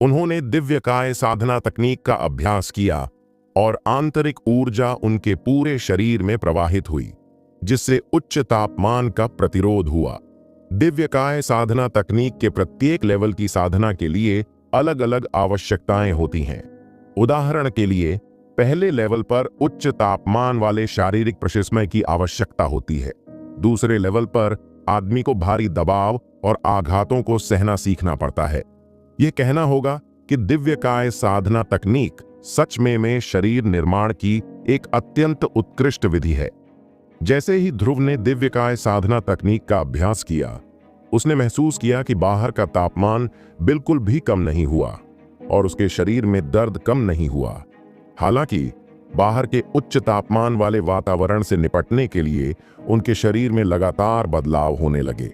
उन्होंने दिव्यकाय साधना तकनीक का अभ्यास किया और आंतरिक ऊर्जा उनके पूरे शरीर में प्रवाहित हुई, जिससे उच्च तापमान का प्रतिरोध हुआ। दिव्यकाय साधना तकनीक के प्रत्येक लेवल की साधना के लिए अलग अलग आवश्यकताएं होती हैं। उदाहरण के लिए, पहले लेवल पर उच्च तापमान वाले शारीरिक प्रशिस्मय की आवश्यकता होती है। दूसरे लेवल पर आदमी को भारी दबाव और आघातों को सहना सीखना पड़ता है। यह कहना होगा कि दिव्यकाय साधना तकनीक सच में शरीर निर्माण की एक अत्यंत उत्कृष्ट विधि है। जैसे ही ध्रुव ने दिव्यकाय साधना तकनीक का अभ्यास किया, उसने महसूस किया कि बाहर का तापमान बिल्कुल भी कम नहीं हुआ और उसके शरीर में दर्द कम नहीं हुआ। हालांकि बाहर के उच्च तापमान वाले वातावरण से निपटने के लिए उनके शरीर में लगातार बदलाव होने लगे।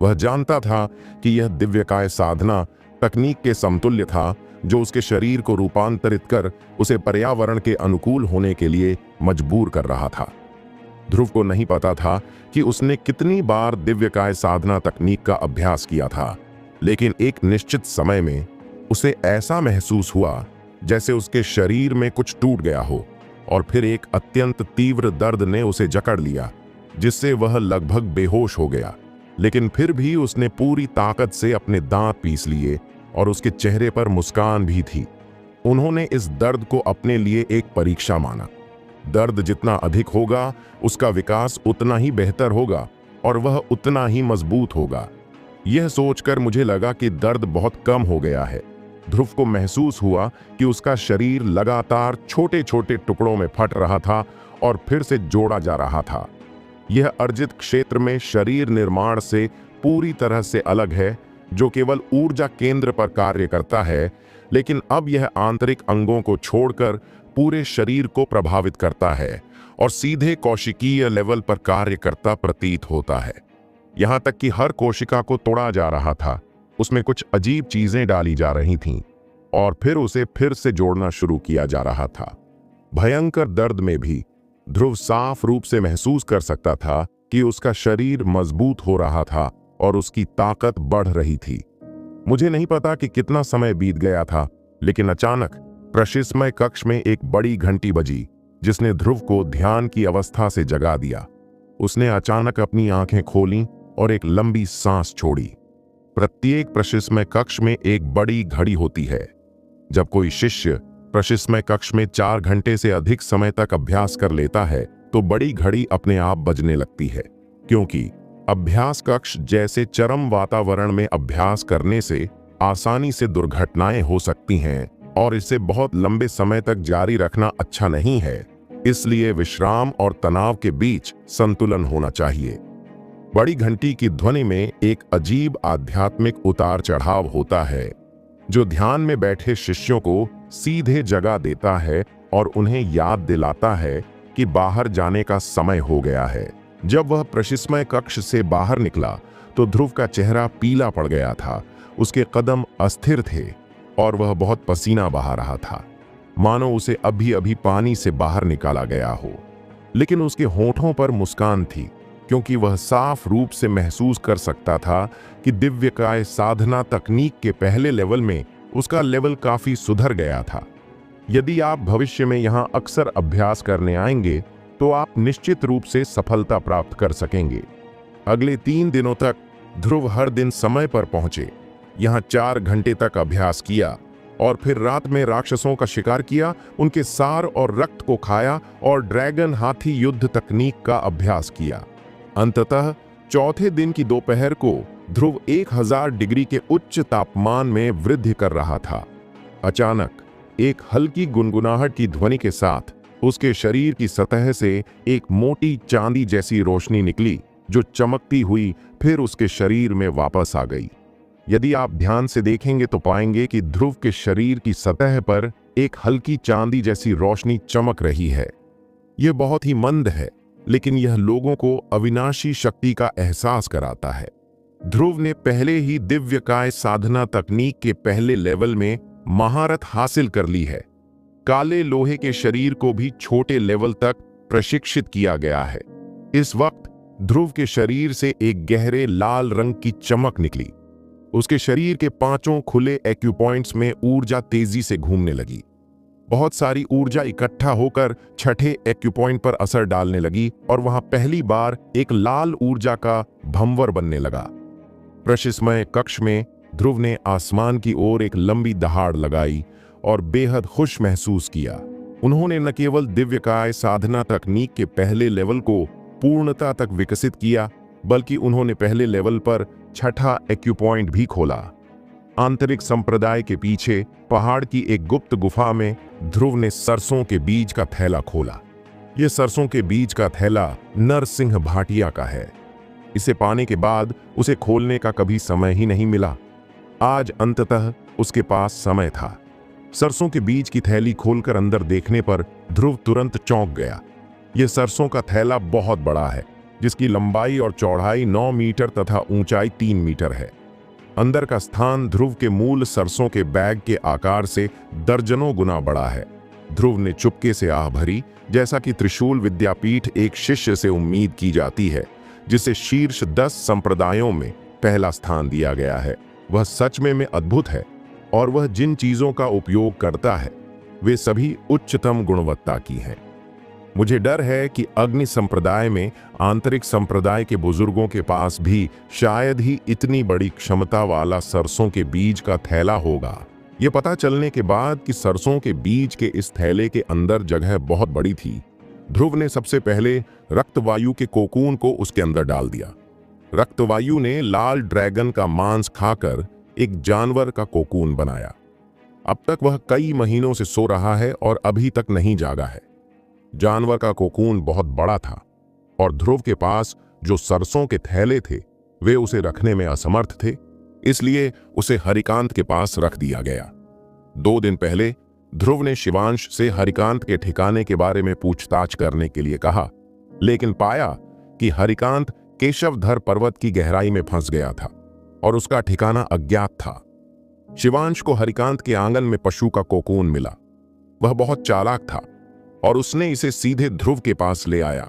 वह जानता था कि यह दिव्यकाय साधना तकनीक के समतुल्य था, जो उसके शरीर को रूपांतरित कर उसे पर्यावरण के अनुकूल होने के लिए मजबूर कर रहा था। ध्रुव को नहीं पता था कि उसने कितनी बार दिव्यकाय साधना तकनीक का अभ्यास किया था, लेकिन एक निश्चित समय में उसे ऐसा महसूस हुआ जैसे उसके शरीर में कुछ टूट गया हो, और फिर एक अत्यंत तीव्र दर्द ने उसे जकड़ लिया, जिससे वह लगभग बेहोश हो गया। लेकिन फिर भी उसने पूरी ताकत से अपने दांत पीस लिए और उसके चेहरे पर मुस्कान भी थी। उन्होंने इस दर्द को अपने लिए एक परीक्षा माना। दर्द जितना अधिक होगा, उसका विकास उतना ही बेहतर होगा और वह उतना ही मजबूत होगा। यह सोचकर मुझे लगा कि दर्द बहुत कम हो गया है। ध्रुव को महसूस हुआ कि उसका शरीर लगातार छोटे छोटे टुकड़ों में फट रहा था और फिर से जोड़ा जा रहा था। यह अर्जित क्षेत्र में शरीर निर्माण से पूरी तरह से अलग है, जो केवल ऊर्जा केंद्र पर कार्य करता है, लेकिन अब यह आंतरिक अंगों को छोड़कर पूरे शरीर को प्रभावित करता है और सीधे कोशिकीय लेवल पर कार्य करता प्रतीत होता है। यहाँ तक कि हर कोशिका को तोड़ा जा रहा था, उसमें कुछ अजीब चीजें डाली जा रही थीं और फिर उसे फिर से जोड़ना शुरू किया जा रहा था। भयंकर दर्द में भी ध्रुव साफ रूप से महसूस कर सकता था कि उसका शरीर मजबूत हो रहा था और उसकी ताकत बढ़ रही थी। मुझे नहीं पता कि कितना समय बीत गया था, लेकिन अचानक प्रशिस्मय कक्ष में एक बड़ी घंटी बजी, जिसने ध्रुव को ध्यान की अवस्था से जगा दिया। उसने अचानक अपनी आंखें खोलीं और एक लंबी सांस छोड़ी। प्रत्येक प्रशिस्मय कक्ष में एक बड़ी घड़ी होती है। जब कोई शिष्य प्रशिस्मय कक्ष में 4 घंटे से अधिक समय तक अभ्यास कर लेता है, तो बड़ी घड़ी अपने आप बजने लगती है, क्योंकि अभ्यास कक्ष जैसे चरम वातावरण में अभ्यास करने से आसानी से दुर्घटनाएं हो सकती हैं और इसे बहुत लंबे समय तक जारी रखना अच्छा नहीं है। इसलिए विश्राम और तनाव के बीच संतुलन होना चाहिए। बड़ी घंटी की ध्वनि में एक अजीब आध्यात्मिक उतार चढ़ाव होता है, जो ध्यान में बैठे शिष्यों को सीधे जगा देता है और उन्हें याद दिलाता है कि बाहर जाने का समय हो गया है। जब वह प्रशिस्मय कक्ष से बाहर निकला तो ध्रुव का चेहरा पीला पड़ गया था। उसके कदम अस्थिर थे और वह बहुत पसीना बहा रहा था, मानो उसे अभी अभी पानी से बाहर निकाला गया हो। लेकिन उसके होठों पर मुस्कान थी, क्योंकि वह साफ रूप से महसूस कर सकता था कि दिव्यकाय साधना तकनीक के पहले लेवल में उसका लेवल काफी सुधर गया था। यदि आप भविष्य में यहाँ अक्सर अभ्यास करने आएंगे, तो आप निश्चित रूप से सफलता प्राप्त कर सकेंगे। अगले 3 दिनों तक ध्रुव हर दिन समय पर पहुंचे, यहाँ 4 घंटे तक अभ्यास किया और फिर रात में राक्षसों का शिकार किया, उनके सार और रक्त को खाया और ड्रैगन हाथी युद्ध तकनीक का अभ्यास किया। अंततः चौथे दिन की दोपहर को ध्रुव 1000 डिग्री के उच्च तापमान में वृद्धि कर रहा था। अचानक एक हल्की गुनगुनाहट की ध्वनि के साथ उसके शरीर की सतह से एक मोटी चांदी जैसी रोशनी निकली, जो चमकती हुई फिर उसके शरीर में वापस आ गई। यदि आप ध्यान से देखेंगे तो पाएंगे कि ध्रुव के शरीर की सतह पर एक हल्की चांदी जैसी रोशनी चमक रही है। यह बहुत ही मंद है, लेकिन यह लोगों को अविनाशी शक्ति का एहसास कराता है। ध्रुव ने पहले ही दिव्यकाय साधना तकनीक के पहले लेवल में महारत हासिल कर ली है। काले लोहे के शरीर को भी छोटे लेवल तक प्रशिक्षित किया गया है। इस वक्त ध्रुव के शरीर से एक गहरे लाल रंग की चमक निकली। उसके शरीर के पांचों खुले एक्यूपॉइंट्स में ऊर्जा तेजी से घूमने लगी। बहुत सारी ऊर्जा इकट्ठा होकर छठे एक्यूपॉइंट पर असर डालने लगी और वहां पहली बार एक लाल ऊर्जा का भंवर बनने लगा। प्रशिस्मय कक्ष में ध्रुव ने आसमान की ओर एक लंबी दहाड़ लगाई और बेहद खुश महसूस किया। उन्होंने न केवल दिव्यकाय साधना तकनीक के पहले लेवल को पूर्णता तक विकसित किया, बल्कि उन्होंने पहले लेवल पर छठा एक्यूपॉइंट भी खोला। आंतरिक संप्रदाय के पीछे पहाड़ की एक गुप्त गुफा में ध्रुव ने सरसों के बीज का थैला खोला। यह सरसों के बीज का थैला नरसिंह भाटिया का है। इसे पाने के बाद उसे खोलने का कभी समय ही नहीं मिला। आज अंततः उसके पास समय था। सरसों के बीज की थैली खोलकर अंदर देखने पर ध्रुव तुरंत चौंक गया। यह सरसों का थैला बहुत बड़ा है, जिसकी लंबाई और चौड़ाई 9 मीटर तथा ऊंचाई 3 मीटर है। अंदर का स्थान ध्रुव के मूल सरसों के बैग के आकार से दर्जनों गुना बड़ा है। ध्रुव ने चुपके से आह भरी, जैसा कि त्रिशूल विद्यापीठ एक शिष्य से उम्मीद की जाती है, जिसे शीर्ष 10 संप्रदायों में पहला स्थान दिया गया है। वह सच में अद्भुत है और वह जिन चीजों का उपयोग करता है वे सभी उच्चतम गुणवत्ता की हैं। मुझे डर है कि अग्नि संप्रदाय में आंतरिक संप्रदाय के बुजुर्गों के पास भी शायद ही इतनी बड़ी क्षमता वाला सरसों के बीज का थैला होगा। यह पता चलने के बाद कि सरसों के बीज के इस थैले के अंदर जगह बहुत बड़ी थी, ध्रुव ने सबसे पहले रक्तवायु के कोकून को उसके अंदर डाल दिया। रक्तवायु ने लाल ड्रैगन का मांस खाकर एक जानवर का कोकून बनाया। अब तक वह कई महीनों से सो रहा है और अभी तक नहीं जागा है। जानवर का कोकून बहुत बड़ा था और ध्रुव के पास जो सरसों के थैले थे वे उसे रखने में असमर्थ थे, इसलिए उसे हरिकांत के पास रख दिया गया। 2 दिन पहले ध्रुव ने शिवांश से हरिकांत के ठिकाने के बारे में पूछताछ करने के लिए कहा, लेकिन पाया कि हरिकांत केशवधर पर्वत की गहराई में फंस गया था और उसका ठिकाना अज्ञात था। शिवांश को हरिकांत के आंगन में पशु का कोकून मिला। वह बहुत चालाक था और उसने इसे सीधे ध्रुव के पास ले आया।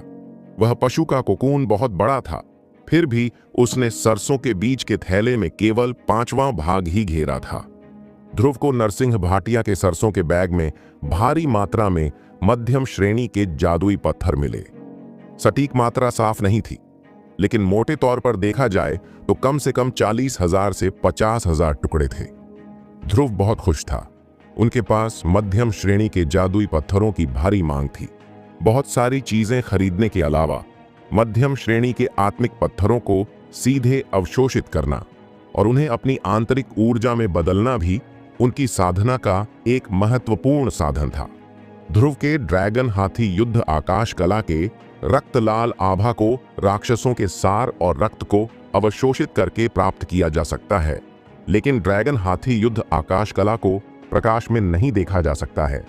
वह पशु का कोकून बहुत बड़ा था, फिर भी उसने सरसों के बीज के थैले में केवल 5वां भाग ही घेरा था। ध्रुव को नरसिंह भाटिया के सरसों के बैग में भारी मात्रा में मध्यम श्रेणी के जादुई पत्थर मिले। सटीक मात्रा साफ नहीं थी, लेकिन मोटे तौर पर देखा जाए तो कम से कम 40,000 से 50,000 टुकड़े थे। ध्रुव बहुत खुश था। उनके पास मध्यम श्रेणी के जादुई पत्थरों की भारी मांग थी। बहुत सारी चीजें खरीदने के अलावा मध्यम श्रेणी के आत्मिक पत्थरों को सीधे अवशोषित करना और उन्हें अपनी आंतरिक ऊर्जा में बदलना भी उनकी साधना का एक महत्वपूर्ण साधन था। ध्रुव के ड्रैगन हाथी युद्ध आकाश कला के रक्त लाल आभा को राक्षसों के सार और रक्त को अवशोषित करके प्राप्त किया जा सकता है, लेकिन ड्रैगन हाथी युद्ध आकाश कला को प्रकाश में नहीं देखा जा सकता है।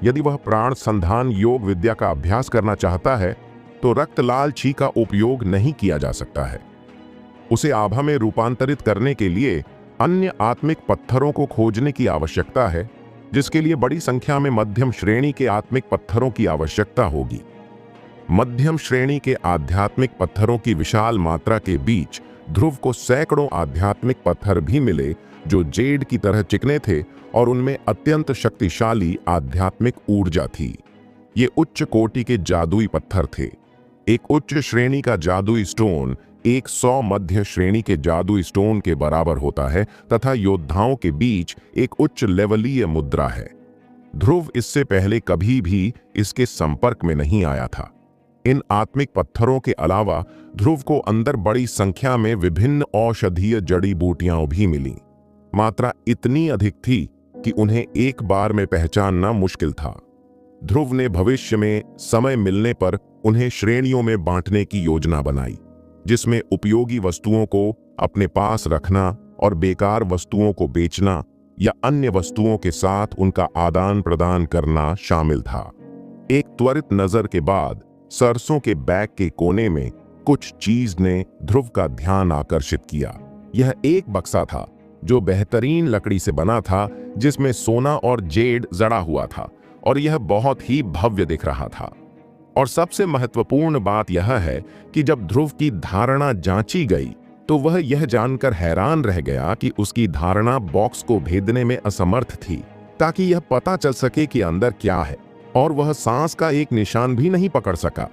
यदि वह प्राण संधान योग विद्या का अभ्यास करना चाहता है तो रक्त लाल छी का उपयोग नहीं किया जा सकता है। उसे आभा में रूपांतरित करने के लिए अन्य आत्मिक पत्थरों को खोजने की आवश्यकता है, जिसके लिए बड़ी संख्या में मध्यम श्रेणी के आत्मिक पत्थरों की आवश्यकता होगी। मध्यम श्रेणी के आध्यात्मिक पत्थरों की विशाल मात्रा के बीच ध्रुव को सैकड़ों आध्यात्मिक पत्थर भी मिले जो जेड की तरह चिकने थे और उनमें अत्यंत शक्तिशाली आध्यात्मिक ऊर्जा थी। ये उच्च कोटि के जादुई पत्थर थे। एक उच्च श्रेणी का जादुई स्टोन 100 मध्य श्रेणी के जादुई स्टोन के बराबर होता है तथा योद्धाओं के बीच एक उच्च लेवलीय मुद्रा है। ध्रुव इससे पहले कभी भी इसके संपर्क में नहीं आया था। इन आत्मिक पत्थरों के अलावा ध्रुव को अंदर बड़ी संख्या में विभिन्न औषधीय जड़ी बूटियां भी मिली। मात्रा इतनी अधिक थी कि उन्हें एक बार में पहचानना मुश्किल था। ध्रुव ने भविष्य में समय मिलने पर उन्हें श्रेणियों में बांटने की योजना बनाई, जिसमें उपयोगी वस्तुओं को अपने पास रखना और बेकार वस्तुओं को बेचना या अन्य वस्तुओं के साथ उनका आदान प्रदान करना शामिल था। एक त्वरित नजर के बाद सरसों के बैग के कोने में कुछ चीज ने ध्रुव का ध्यान आकर्षित किया। यह एक बक्सा था जो बेहतरीन लकड़ी से बना था, जिसमें सोना और जेड जड़ा हुआ था और यह बहुत ही भव्य दिख रहा था। और सबसे महत्वपूर्ण बात यह है कि जब ध्रुव की धारणा जांची गई तो वह यह जानकर हैरान रह गया कि उसकी धारणा बॉक्स को भेदने में असमर्थ थी, ताकि यह पता चल सके कि अंदर क्या है, और वह सांस का एक निशान भी नहीं पकड़ सका।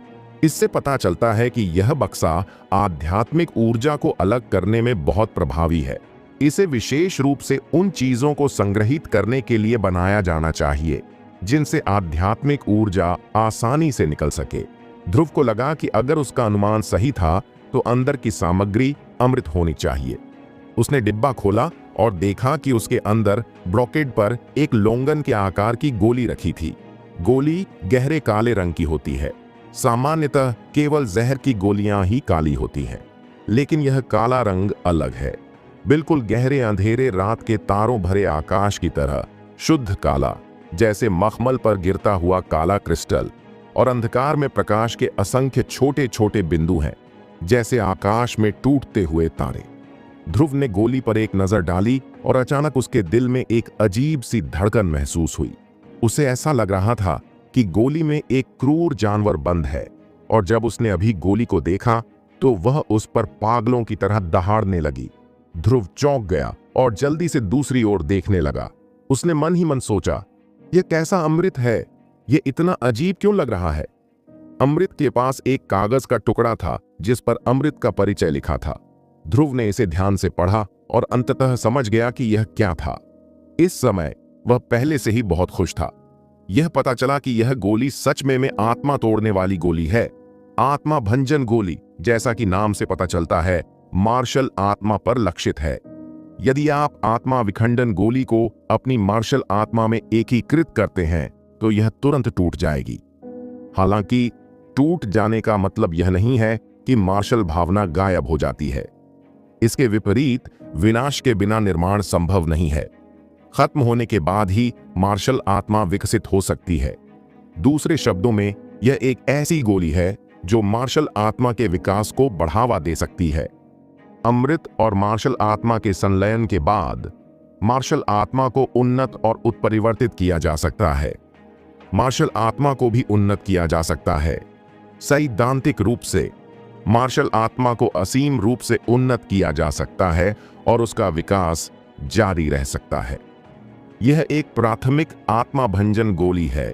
इससे पता चलता है कि यह बक्सा आध्यात्मिक ऊर्जा को अलग करने में बहुत प्रभावी है। इसे विशेष रूप से उन चीजों को संग्रहित करने के लिए बनाया जाना चाहिए जिनसे आध्यात्मिक ऊर्जा आसानी से निकल सके। ध्रुव को लगा कि अगर उसका अनुमान सही था तो अंदर की सामग्री अमृत होनी चाहिए। उसने डिब्बा खोला और देखा कि उसके अंदर ब्रॉकेट पर एक लोंगन के आकार की गोली रखी थी। गोली गहरे काले रंग की होती है। सामान्यतः केवल जहर की गोलियां ही काली होती हैं, लेकिन यह काला रंग अलग है, बिल्कुल गहरे अंधेरे रात के तारों भरे आकाश की तरह शुद्ध काला, जैसे मखमल पर गिरता हुआ काला क्रिस्टल। और अंधकार में प्रकाश के असंख्य छोटे छोटे बिंदु हैं, जैसे आकाश में टूटते हुए तारे। ध्रुव ने गोली पर एक नजर डाली और अचानक उसके दिल में एक अजीब सी धड़कन महसूस हुई। उसे ऐसा लग रहा था कि गोली में एक क्रूर जानवर बंद है, और जब उसने अभी गोली को देखा तो वह उस पर पागलों की तरह दहाड़ने लगी। ध्रुव चौंक गया और जल्दी से दूसरी ओर देखने लगा। उसने मन ही मन सोचा, यह कैसा अमृत है? यह इतना अजीब क्यों लग रहा है? अमृत के पास एक कागज का टुकड़ा था जिस पर अमृत का परिचय लिखा था। ध्रुव ने इसे ध्यान से पढ़ा और अंततः समझ गया कि यह क्या था। इस समय वह पहले से ही बहुत खुश था। यह पता चला कि यह गोली सच में आत्मा तोड़ने वाली गोली है। आत्मा भंजन गोली, जैसा कि नाम से पता चलता है, मार्शल आत्मा पर लक्षित है। यदि आप आत्मा विखंडन गोली को अपनी मार्शल आत्मा में एकीकृत करते हैं तो यह तुरंत टूट जाएगी। हालांकि टूट जाने का मतलब यह नहीं है कि मार्शल भावना गायब हो जाती है। इसके विपरीत विनाश के बिना निर्माण संभव नहीं है। खत्म होने के बाद ही मार्शल आत्मा विकसित हो सकती है। दूसरे शब्दों में, यह एक ऐसी गोली है जो मार्शल आत्मा के विकास को बढ़ावा दे सकती है। अमृत और मार्शल आत्मा के संलयन के बाद मार्शल आत्मा को उन्नत और उत्परिवर्तित किया जा सकता है। मार्शल आत्मा को भी उन्नत किया जा सकता है। सैद्धांतिक रूप से मार्शल आत्मा को असीम रूप से उन्नत किया जा सकता है और उसका विकास जारी रह सकता है। यह एक प्राथमिक आत्मा भंजन गोली है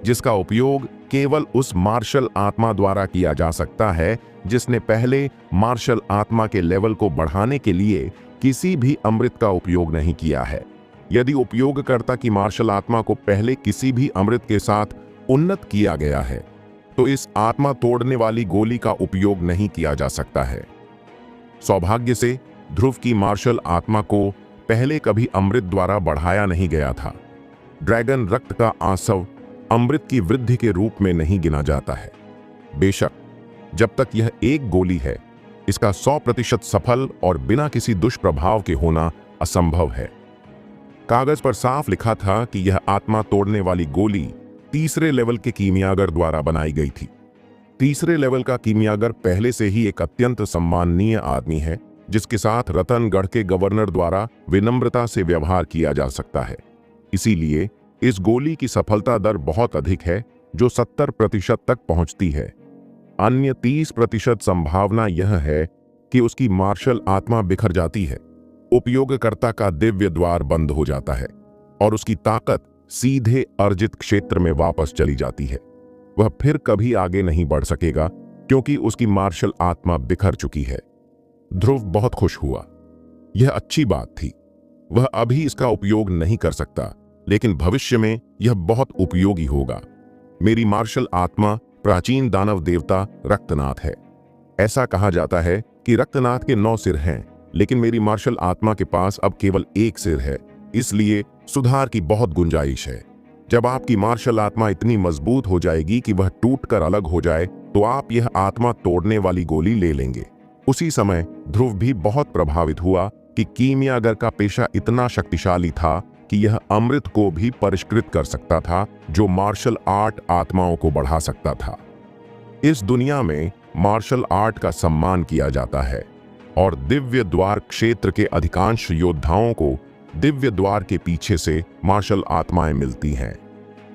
जिसका उपयोग केवल उस मार्शल आत्मा द्वारा किया जा सकता है जिसने पहले मार्शल आत्मा के लेवल को बढ़ाने के लिए किसी भी अमृत का उपयोग नहीं किया है। यदि उपयोगकर्ता की मार्शल आत्मा को पहले किसी भी अमृत के साथ उन्नत किया गया है तो इस आत्मा तोड़ने वाली गोली का उपयोग नहीं किया जा सकता है। सौभाग्य से ध्रुव की मार्शल आत्मा को पहले कभी अमृत द्वारा बढ़ाया नहीं गया था। ड्रैगन रक्त का आंसव अमृत की वृद्धि के रूप में नहीं गिना जाता है। बेशक जब तक यह एक गोली है, इसका 100% सफल और बिना किसी दुष्प्रभाव के होना असंभव है। कागज पर साफ लिखा था कि यह आत्मा तोड़ने वाली गोली तीसरे लेवल के कीमियागर द्वारा बनाई गई थी। तीसरे लेवल का कीमियागर पहले से ही एक अत्यंत सम्माननीय आदमी है जिसके साथ रतनगढ़ के गवर्नर द्वारा विनम्रता से व्यवहार किया जा सकता है। इसीलिए इस गोली की सफलता दर बहुत अधिक है, जो 70% तक पहुंचती है। अन्य 30% संभावना यह है कि उसकी मार्शल आत्मा बिखर जाती है, उपयोगकर्ता का दिव्य द्वार बंद हो जाता है और उसकी ताकत सीधे अर्जित क्षेत्र में वापस चली जाती है। वह फिर कभी आगे नहीं बढ़ सकेगा क्योंकि उसकी मार्शल आत्मा बिखर चुकी है। ध्रुव बहुत खुश हुआ। यह अच्छी बात थी। वह अभी इसका उपयोग नहीं कर सकता, लेकिन भविष्य में यह बहुत उपयोगी होगा। मेरी मार्शल आत्मा प्राचीन दानव देवता रक्तनाथ है। ऐसा कहा जाता है कि रक्तनाथ के 9 सिर हैं, लेकिन मेरी मार्शल आत्मा के पास अब केवल 1 सिर है, इसलिए सुधार की बहुत गुंजाइश है। जब आपकी मार्शल आत्मा इतनी मजबूत हो जाएगी कि वह टूटकर अलग हो जाए तो आप यह आत्मा तोड़ने वाली गोली ले लेंगे। उसी समय ध्रुव भी बहुत प्रभावित हुआ कि कीमियागर का पेशा इतना शक्तिशाली था कि यह अमृत को भी परिष्कृत कर सकता था, जो मार्शल आर्ट आत्माओं को बढ़ा सकता था। इस दुनिया में मार्शल आर्ट का सम्मान किया जाता है और दिव्य द्वार क्षेत्र के अधिकांश योद्धाओं को दिव्य द्वार के पीछे से मार्शल आत्माएं मिलती हैं।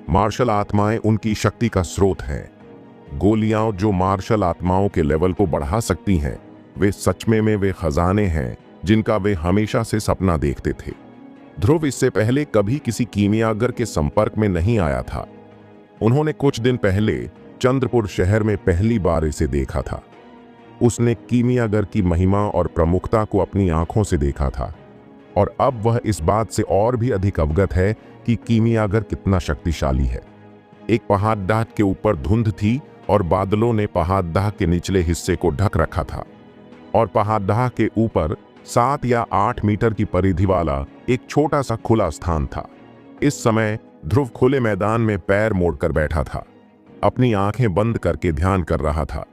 मार्शल आत्माएं उनकी शक्ति का स्रोत हैं। गोलियां जो मार्शल आत्माओं के लेवल को बढ़ा सकती हैं, वे सच में वे खजाने हैं जिनका वे हमेशा से सपना देखते थे। ध्रुव इससे पहले कभी किसी कीमियागर के संपर्क में नहीं आया था। उन्होंने कुछ दिन पहले चंद्रपुर शहर में पहली बार इसे देखा था। उसने कीमियागर की महिमा और प्रमुखता को अपनी आंखों से देखा था और अब वह इस बात से और भी अधिक अवगत है कि कीमियागर कितना शक्तिशाली है। एक पहाड़दाह के ऊपर धुंध थी और बादलों ने पहाड़दाह के निचले हिस्से को ढक रखा था और पहाड़दाह के ऊपर 7 या 8 मीटर की परिधि वाला एक छोटा सा खुला स्थान था। इस समय ध्रुव खुले मैदान में पैर मोड़कर बैठा था, अपनी आंखें बंद करके ध्यान कर रहा था।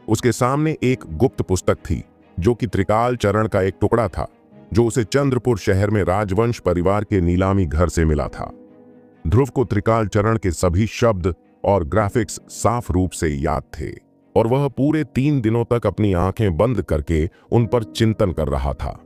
उसके सामने एक गुप्त पुस्तक थी जो कि त्रिकाल चरण का एक टुकड़ा था, जो उसे चंद्रपुर शहर में राजवंश परिवार के नीलामी घर से मिला था। ध्रुव को त्रिकाल चरण के सभी शब्द और ग्राफिक्स साफ रूप से याद थे और वह पूरे 3 दिनों तक अपनी आंखें बंद करके उन पर चिंतन कर रहा था।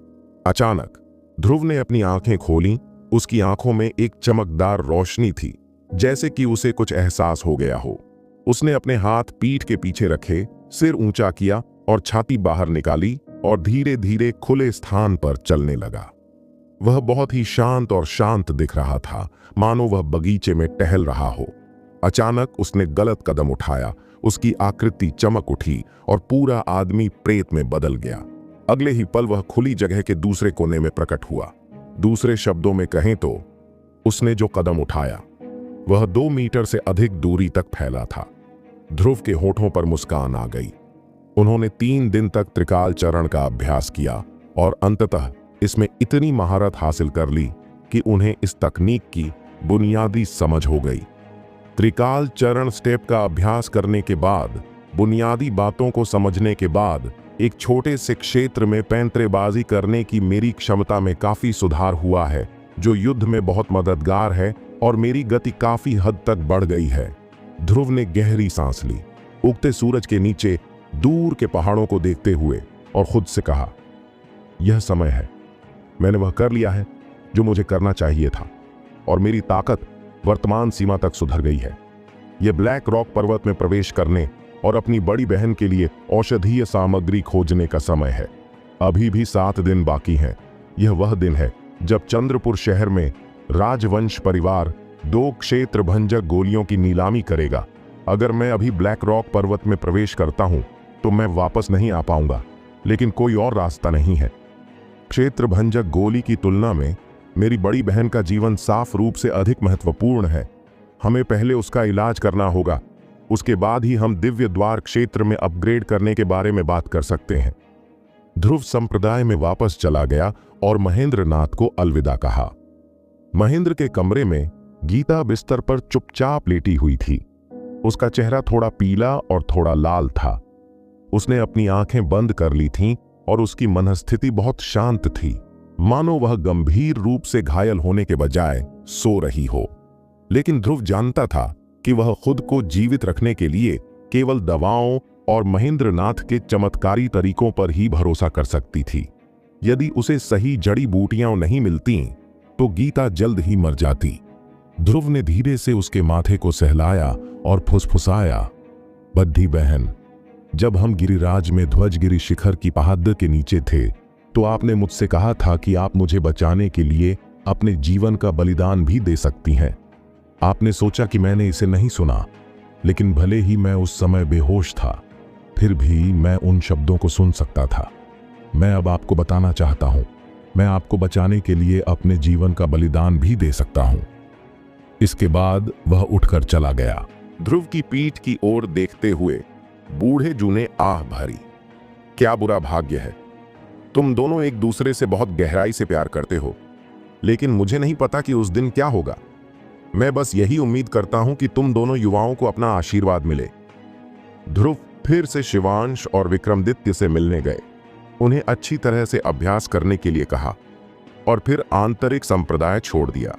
अचानक ध्रुव ने अपनी आंखें खोलीं। उसकी आंखों में एक चमकदार रोशनी थी, जैसे कि उसे कुछ एहसास हो गया हो। उसने अपने हाथ पीठ के पीछे रखे, सिर ऊंचा किया और छाती बाहर निकाली और धीरे धीरे खुले स्थान पर चलने लगा। वह बहुत ही शांत और शांत दिख रहा था, मानो वह बगीचे में टहल रहा हो। अचानक उसने गलत कदम उठाया, उसकी आकृति चमक उठी और पूरा आदमी प्रेत में बदल गया। अगले ही पल वह खुली जगह के दूसरे कोने में प्रकट हुआ। दूसरे शब्दों में कहें तो उसने जो कदम उठाया वह 2 मीटर से अधिक दूरी तक फैला था। ध्रुव के होठों पर मुस्कान आ गई। उन्होंने 3 दिन तक त्रिकाल चरण का अभ्यास किया और अंततः इसमें इतनी महारत हासिल कर ली कि उन्हें इस तकनीक की बुनियादी समझ हो गई। त्रिकाल चरण स्टेप का अभ्यास करने के बाद, बुनियादी बातों को समझने के बाद, एक छोटे से क्षेत्र में पैंतरेबाजी करने की मेरी क्षमता में काफी सुधार हुआ है, जो युद्ध में बहुत मददगार है और मेरी गति काफी हद तक बढ़ गई है। ध्रुव ने गहरी सांस ली, उगते सूरज के नीचे दूर के पहाड़ों को देखते हुए, और खुद से कहा, यह समय है, मैंने वह कर लिया है जो मुझे करना चाहिए था और मेरी ताकत वर्तमान सीमा तक सुधर गई है। यह ब्लैक रॉक पर्वत में प्रवेश करने और अपनी बड़ी बहन के लिए औषधीय सामग्री खोजने का समय है। अभी भी 7 दिन बाकी हैं। यह वह दिन है जब चंद्रपुर शहर में राजवंश परिवार 2 क्षेत्र भंजक गोलियों की नीलामी करेगा। अगर मैं अभी ब्लैक रॉक पर्वत में प्रवेश करता हूं तो मैं वापस नहीं आ पाऊंगा, लेकिन कोई और रास्ता नहीं है। क्षेत्र भंजक गोली की तुलना में मेरी बड़ी बहन का जीवन साफ रूप से अधिक महत्वपूर्ण है। हमें पहले उसका इलाज करना होगा, उसके बाद ही हम दिव्य द्वार क्षेत्र में अपग्रेड करने के बारे में बात कर सकते हैं। ध्रुव संप्रदाय में वापस चला गया और महेंद्र नाथ को अलविदा कहा। महेंद्र के कमरे में गीता बिस्तर पर चुपचाप लेटी हुई थी। उसका चेहरा थोड़ा पीला और थोड़ा लाल था। उसने अपनी आंखें बंद कर ली थीं और उसकी मनस्थिति बहुत शांत थी, मानो वह गंभीर रूप से घायल होने के बजाय सो रही हो। लेकिन ध्रुव जानता था कि वह खुद को जीवित रखने के लिए केवल दवाओं और महेंद्र नाथ के चमत्कारी तरीकों पर ही भरोसा कर सकती थी। यदि उसे सही जड़ी बूटियां नहीं मिलती तो गीता जल्द ही मर जाती। ध्रुव ने धीरे से उसके माथे को सहलाया और फुसफुसाया, बद्धी बहन, जब हम गिरिराज में ध्वजगिरी शिखर की पहाड़ के नीचे थे तो आपने मुझसे कहा था कि आप मुझे बचाने के लिए अपने जीवन का बलिदान भी दे सकती हैं। आपने सोचा कि मैंने इसे नहीं सुना, लेकिन भले ही मैं उस समय बेहोश था, फिर भी मैं उन शब्दों को सुन सकता था। मैं अब आपको बताना चाहता हूं, मैं आपको बचाने के लिए अपने जीवन का बलिदान भी दे सकता हूं। इसके बाद वह उठकर चला गया। ध्रुव की पीठ की ओर देखते हुए बूढ़े जू ने आह भरी, क्या बुरा भाग्य है। तुम दोनों एक दूसरे से बहुत गहराई से प्यार करते हो, लेकिन मुझे नहीं पता कि उस दिन क्या होगा। मैं बस यही उम्मीद करता हूं कि तुम दोनों युवाओं को अपना आशीर्वाद मिले। ध्रुव फिर से शिवांश और विक्रमादित्य से मिलने गए, उन्हें अच्छी तरह से अभ्यास करने के लिए कहा और फिर आंतरिक संप्रदाय छोड़ दिया।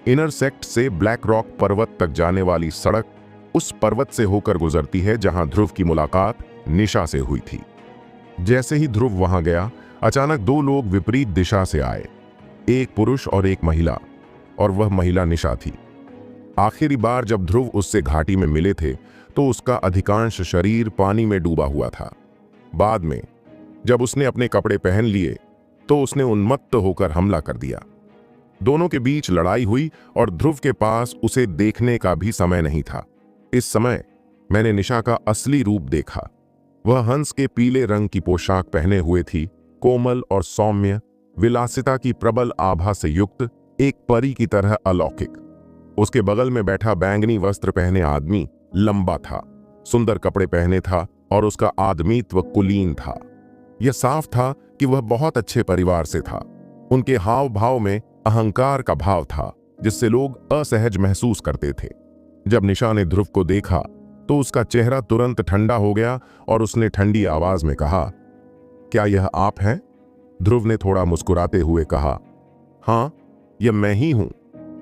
इनरसेक्ट से ब्लैक रॉक पर्वत तक जाने वाली सड़क उस पर्वत से होकर गुजरती है जहां ध्रुव की मुलाकात निशा से हुई थी। जैसे ही ध्रुव वहां गया, अचानक 2 लोग विपरीत दिशा से आए, एक पुरुष और एक महिला, और वह महिला निशा थी। आखिरी बार जब ध्रुव उससे घाटी में मिले थे तो उसका अधिकांश शरीर पानी में डूबा हुआ था। बाद में जब उसने अपने कपड़े पहन लिए तो उसने उन्मत्त होकर हमला कर दिया। दोनों के बीच लड़ाई हुई और ध्रुव के पास उसे देखने का भी समय नहीं था। इस समय मैंने निशा का असली रूप देखा। वह हंस के पीले रंग की पोशाक पहने हुए थी, कोमल और सौम्य, विलासिता की प्रबल आभा से युक्त, एक परी की तरह अलौकिक। उसके बगल में बैठा बैंगनी वस्त्र पहने आदमी लंबा था, सुंदर कपड़े पहने था और उसका आदमीत्व कुलीन था। यह साफ था कि वह बहुत अच्छे परिवार से था। उनके हाव भाव में अहंकार का भाव था जिससे लोग असहज महसूस करते थे। जब निशा ने ध्रुव को देखा तो उसका चेहरा तुरंत ठंडा हो गया और उसने ठंडी आवाज में कहा, क्या यह आप हैं? ध्रुव ने थोड़ा मुस्कुराते हुए कहा, हाँ, यह मैं ही हूं।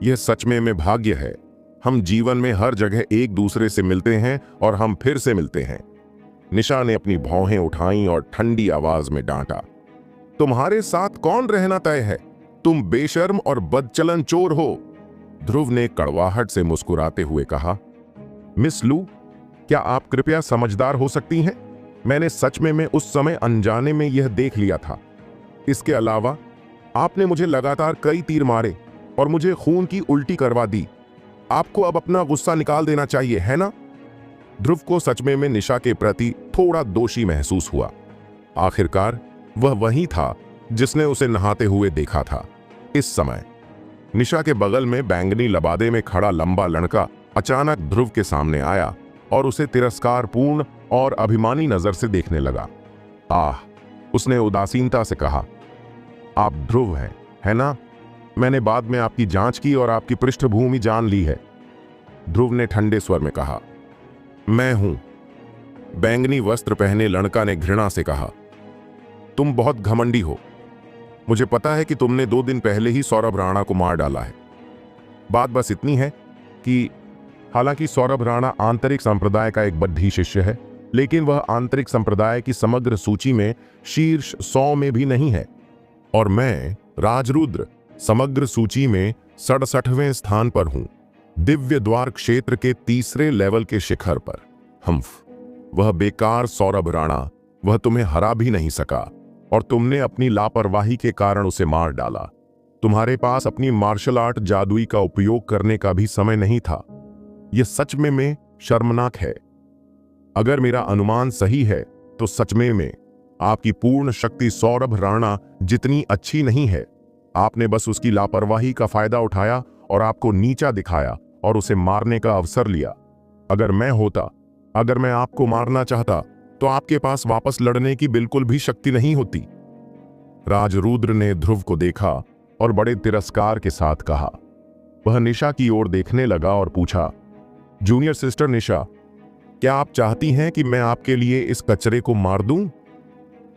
यह सच में भाग्य है। हम जीवन में हर जगह एक दूसरे से मिलते हैं और हम फिर से मिलते हैं। निशा ने अपनी भौहें उठाईं और ठंडी आवाज में डांटा, तुम्हारे साथ कौन रहना तय है? तुम बेशर्म और बदचलन चोर हो। ध्रुव ने कड़वाहट से मुस्कुराते हुए कहा, मिस लू, क्या आप कृपया समझदार हो सकती हैं? मैंने सच में उस समय अनजाने में यह देख लिया था। इसके अलावा आपने मुझे लगातार कई तीर मारे और मुझे खून की उल्टी करवा दी। आपको अब अपना गुस्सा निकाल देना चाहिए, है ना? ध्रुव को सच में निशा के प्रति थोड़ा दोषी महसूस हुआ। आखिरकार वह वही था जिसने उसे नहाते हुए देखा था। इस समय निशा के बगल में बैंगनी लबादे में खड़ा लंबा लड़का अचानक ध्रुव के सामने आया और उसे तिरस्कारपूर्ण और अभिमानी नजर से देखने लगा। आह, उसने उदासीनता से कहा, आप ध्रुव हैं, है ना? मैंने बाद में आपकी जांच की और आपकी पृष्ठभूमि जान ली है। ध्रुव ने ठंडे स्वर में कहा, मैं हूं। बैंगनी वस्त्र पहने लड़का ने घृणा से कहा, तुम बहुत घमंडी हो। मुझे पता है कि तुमने 2 दिन पहले ही सौरभ राणा को मार डाला है। बात बस इतनी है कि हालांकि सौरभ राणा आंतरिक संप्रदाय का एक बद्धी शिष्य है, लेकिन वह आंतरिक संप्रदाय की समग्र सूची में शीर्ष 100 में भी नहीं है और मैं राजरुद्र समग्र सूची में 67वें स्थान पर हूं, दिव्य द्वार क्षेत्र के 3रे लेवल के शिखर पर। हम्फ, वह बेकार सौरभ राणा, वह तुम्हें हरा भी नहीं सका और तुमने अपनी लापरवाही के कारण उसे मार डाला। तुम्हारे पास अपनी मार्शल आर्ट जादुई का उपयोग करने का भी समय नहीं था। यह सच में शर्मनाक है। अगर मेरा अनुमान सही है तो सच में आपकी पूर्ण शक्ति सौरभ राणा जितनी अच्छी नहीं है। आपने बस उसकी लापरवाही का फायदा उठाया और आपको नीचा दिखाया और उसे मारने का अवसर लिया। अगर मैं आपको मारना चाहता तो आपके पास वापस लड़ने की बिल्कुल भी शक्ति नहीं होती। राजरुद्र ने ध्रुव को देखा और बड़े तिरस्कार के साथ कहा। वह निशा की ओर देखने लगा और पूछा, जूनियर सिस्टर निशा, क्या आप चाहती हैं कि मैं आपके लिए इस कचरे को मार दूं?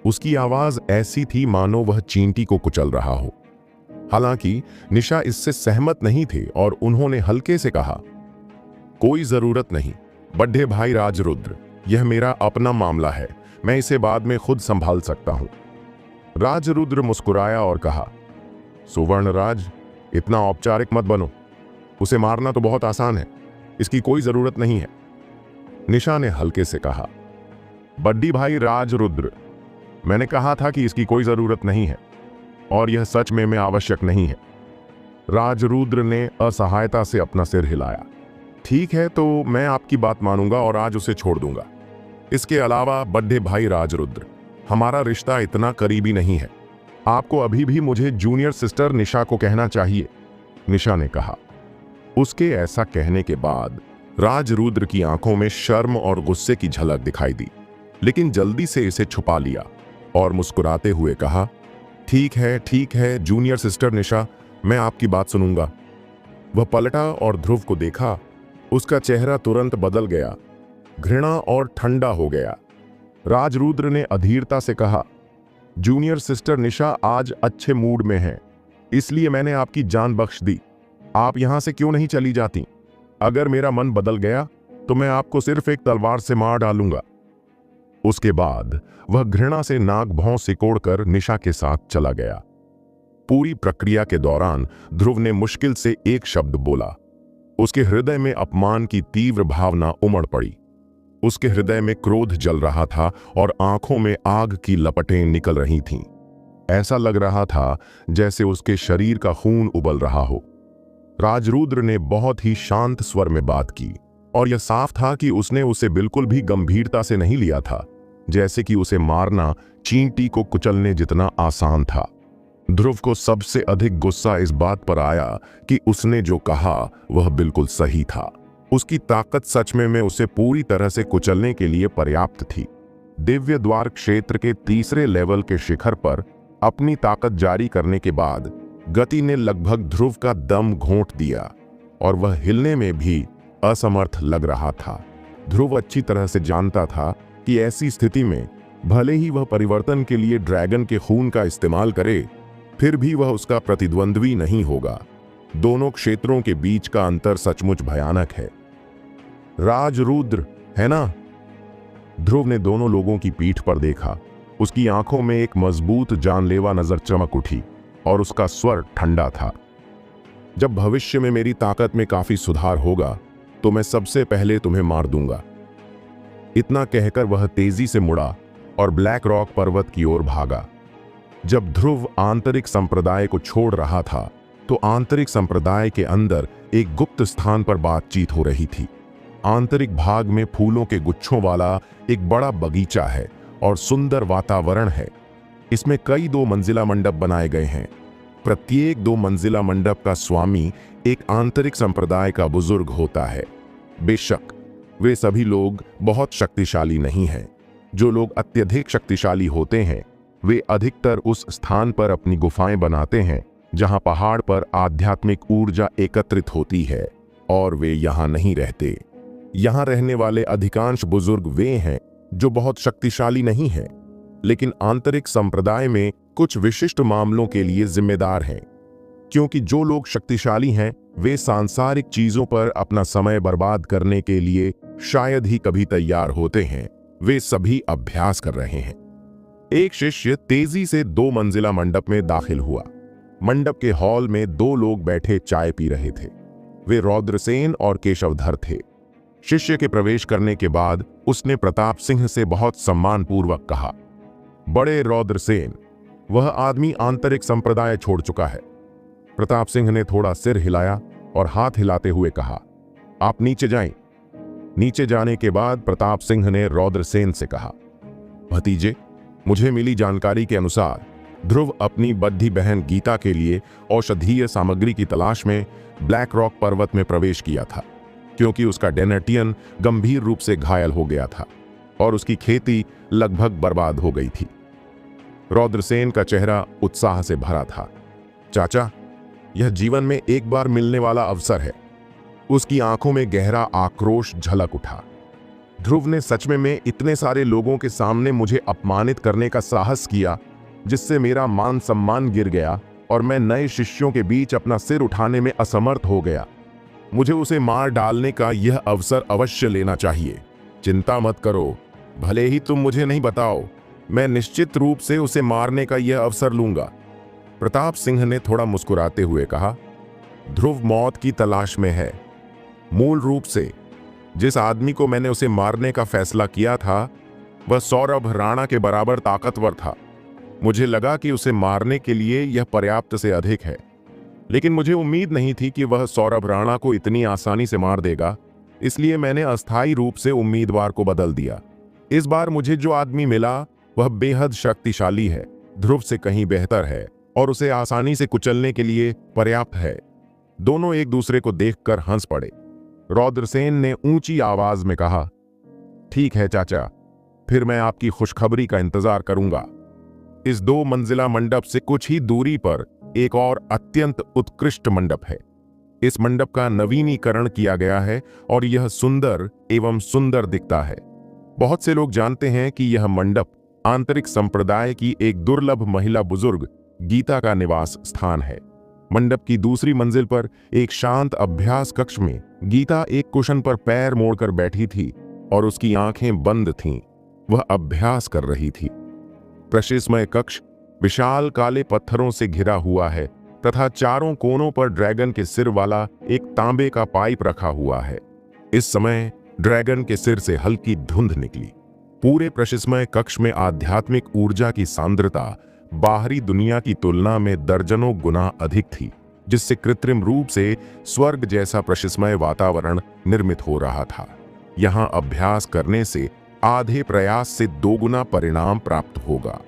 उसकी आवाज ऐसी थी मानो वह चींटी को कुचल रहा हो। हालांकि निशा इससे सहमत नहीं थे और उन्होंने हल्के से कहा, कोई जरूरत नहीं बड्ढे भाई राजरुद्र, यह मेरा अपना मामला है, मैं इसे बाद में खुद संभाल सकता हूं। राजरुद्र मुस्कुराया और कहा, सुवर्णराज, इतना औपचारिक मत बनो। उसे मारना तो बहुत आसान है, इसकी कोई जरूरत नहीं है। निशा ने हल्के से कहा, बड्ढी भाई राजरुद्र, मैंने कहा था कि इसकी कोई जरूरत नहीं है और यह सच में आवश्यक नहीं है। राजरुद्र ने असहायता से अपना सिर हिलाया। ठीक है, तो मैं आपकी बात मानूंगा और आज उसे छोड़ दूंगा। इसके अलावा बड्ढे भाई राजरुद्र, हमारा रिश्ता इतना करीबी नहीं है। आपको अभी भी मुझे जूनियर सिस्टर निशा को कहना चाहिए, निशा ने कहा। उसके ऐसा कहने के बाद राजरुद्र की आंखों में शर्म और गुस्से की झलक दिखाई दी, लेकिन जल्दी से इसे छुपा लिया और मुस्कुराते हुए कहा, ठीक है जूनियर सिस्टर निशा, मैं आपकी बात सुनूंगा। वह पलटा और ध्रुव को देखा। उसका चेहरा तुरंत बदल गया, घृणा और ठंडा हो गया। राजरुद्र ने अधीरता से कहा, जूनियर सिस्टर निशा आज अच्छे मूड में हैं, इसलिए मैंने आपकी जान बख्श दी। आप यहां से क्यों नहीं चली जाती? अगर मेरा मन बदल गया तो मैं आपको सिर्फ एक तलवार से मार डालूंगा। उसके बाद वह घृणा से नाक भौं सिकोड़कर निशा के साथ चला गया। पूरी प्रक्रिया के दौरान ध्रुव ने मुश्किल से एक शब्द बोला। उसके हृदय में अपमान की तीव्र भावना उमड़ पड़ी। उसके हृदय में क्रोध जल रहा था और आंखों में आग की लपटें निकल रही थीं। ऐसा लग रहा था जैसे उसके शरीर का खून उबल रहा हो। राजरुद्र ने बहुत ही शांत स्वर में बात की और यह साफ था कि उसने उसे बिल्कुल भी गंभीरता से नहीं लिया था, जैसे कि उसे मारना चींटी को कुचलने जितना आसान था। ध्रुव को सबसे अधिक गुस्सा इस बात पर आया कि उसने जो कहा वह बिल्कुल सही था। उसकी ताकत सच में उसे पूरी तरह से कुचलने के लिए पर्याप्त थी। दिव्य द्वार क्षेत्र के तीसरे लेवल के शिखर पर अपनी ताकत जारी करने के बाद गति ने लगभग ध्रुव का दम घोंट दिया और वह हिलने में भी असमर्थ लग रहा था। ध्रुव अच्छी तरह से जानता था कि ऐसी स्थिति में भले ही वह परिवर्तन के लिए ड्रैगन के खून का इस्तेमाल करे, फिर भी वह उसका प्रतिद्वंद्वी नहीं होगा। दोनों क्षेत्रों के बीच का अंतर सचमुच भयानक है। राजरुद्र, है ना? ध्रुव ने दोनों लोगों की पीठ पर देखा। उसकी आंखों में एक मजबूत जानलेवा नजर चमक उठी और उसका स्वर ठंडा था। जब भविष्य में मेरी ताकत में काफी सुधार होगा तो मैं सबसे पहले तुम्हें मार दूंगा। इतना कहकर वह तेजी से मुड़ा और ब्लैक रॉक पर्वत की ओर भागा। जब ध्रुव आंतरिक संप्रदाय को छोड़ रहा था तो आंतरिक संप्रदाय के अंदर एक गुप्त स्थान पर बातचीत हो रही थी। आंतरिक भाग में फूलों के गुच्छों वाला एक बड़ा बगीचा है और सुंदर वातावरण है। इसमें कई 2 मंजिला मंडप बनाए गए हैं। प्रत्येक 2 मंजिला मंडप का स्वामी एक आंतरिक संप्रदाय का बुजुर्ग होता है। बेशक वे सभी लोग बहुत शक्तिशाली नहीं हैं। जो लोग अत्यधिक शक्तिशाली होते हैं वे अधिकतर उस स्थान पर अपनी गुफाएं बनाते हैं जहां पहाड़ पर आध्यात्मिक ऊर्जा एकत्रित होती है, और वे यहां नहीं रहते। यहां रहने वाले अधिकांश बुजुर्ग वे हैं जो बहुत शक्तिशाली नहीं हैं, लेकिन आंतरिक संप्रदाय में कुछ विशिष्ट मामलों के लिए जिम्मेदार हैं। क्योंकि जो लोग शक्तिशाली हैं वे सांसारिक चीजों पर अपना समय बर्बाद करने के लिए शायद ही कभी तैयार होते हैं। वे सभी अभ्यास कर रहे हैं। एक शिष्य तेजी से 2 मंजिला मंडप में दाखिल हुआ। मंडप के हॉल में 2 लोग बैठे चाय पी रहे थे। वे रौद्रसेन और केशवधर थे। शिष्य के प्रवेश करने के बाद उसने प्रताप सिंह से बहुत सम्मानपूर्वक कहा, बड़े रौद्रसेन, वह आदमी आंतरिक संप्रदाय छोड़ चुका है। प्रताप सिंह ने थोड़ा सिर हिलाया और हाथ हिलाते हुए कहा, आप नीचे जाएं। नीचे जाने के बाद प्रताप सिंह ने रौद्रसेन से कहा, भतीजे, मुझे मिली जानकारी के अनुसार ध्रुव अपनी बद्धी बहन गीता के लिए औषधीय सामग्री की तलाश में ब्लैक रॉक पर्वत में प्रवेश किया था, क्योंकि उसका डेनेटियन गंभीर रूप से घायल हो गया था और उसकी खेती लगभग बर्बाद हो गई थी। रौद्रसेन का चेहरा उत्साह से भरा था। चाचा, यह जीवन में एक बार मिलने वाला अवसर है। उसकी आंखों में गहरा आक्रोश झलक उठा। ध्रुव ने सच में इतने सारे लोगों के सामने मुझे अपमानित करने का साहस किया, जिससे मेरा मान सम्मान गिर गया और मैं नए शिष्यों के बीच अपना सिर उठाने में असमर्थ हो गया। मुझे उसे मार डालने का यह अवसर अवश्य लेना चाहिए। चिंता मत करो, भले ही तुम मुझे नहीं बताओ, मैं निश्चित रूप से उसे मारने का यह अवसर लूंगा। प्रताप सिंह ने थोड़ा मुस्कुराते हुए कहा, ध्रुव मौत की तलाश में है। मूल रूप से जिस आदमी को मैंने उसे मारने का फैसला किया था वह सौरभ राणा के बराबर ताकतवर था। मुझे लगा कि उसे मारने के लिए यह पर्याप्त से अधिक है, लेकिन मुझे उम्मीद नहीं थी कि वह सौरभ राणा को इतनी आसानी से मार देगा। इसलिए मैंने अस्थायी रूप से उम्मीदवार को बदल दिया। इस बार मुझे जो आदमी मिला वह बेहद शक्तिशाली है, ध्रुव से कहीं बेहतर है और उसे आसानी से कुचलने के लिए पर्याप्त है। दोनों एक दूसरे को देखकर हंस पड़े। रौद्रसेन ने ऊंची आवाज में कहा, ठीक है चाचा, फिर मैं आपकी खुशखबरी का इंतजार करूंगा। इस 2 मंजिला मंडप से कुछ ही दूरी पर एक और अत्यंत उत्कृष्ट मंडप है। इस मंडप का नवीनीकरण किया गया है और यह सुंदर एवं सुंदर दिखता है। बहुत से लोग जानते हैं कि यह मंडप आंतरिक संप्रदाय की एक दुर्लभ महिला बुजुर्ग गीता का निवास स्थान है। मंडप की दूसरी मंजिल पर एक शांत अभ्यास कक्ष में गीता एक कुशन पर पैर मोड़कर बैठी थी और उसकी आंखें बंद थीं। वह अभ्यास कर रही थी। प्रशिस्मय कक्ष विशाल काले पत्थरों से घिरा हुआ है तथा चारों कोनों पर ड्रैगन के सिर वाला एक तांबे का पाइप रखा हुआ है। इस समय ड्रैगन के सिर से हल्की धुंध निकली। पूरे प्रशिस्मय कक्ष में आध्यात्मिक ऊर्जा की सांद्रता बाहरी दुनिया की तुलना में दर्जनों गुना अधिक थी, जिससे कृत्रिम रूप से स्वर्ग जैसा प्रशिस्मय वातावरण निर्मित हो रहा था। यहाँ अभ्यास करने से आधे प्रयास से 2 गुना परिणाम प्राप्त होगा।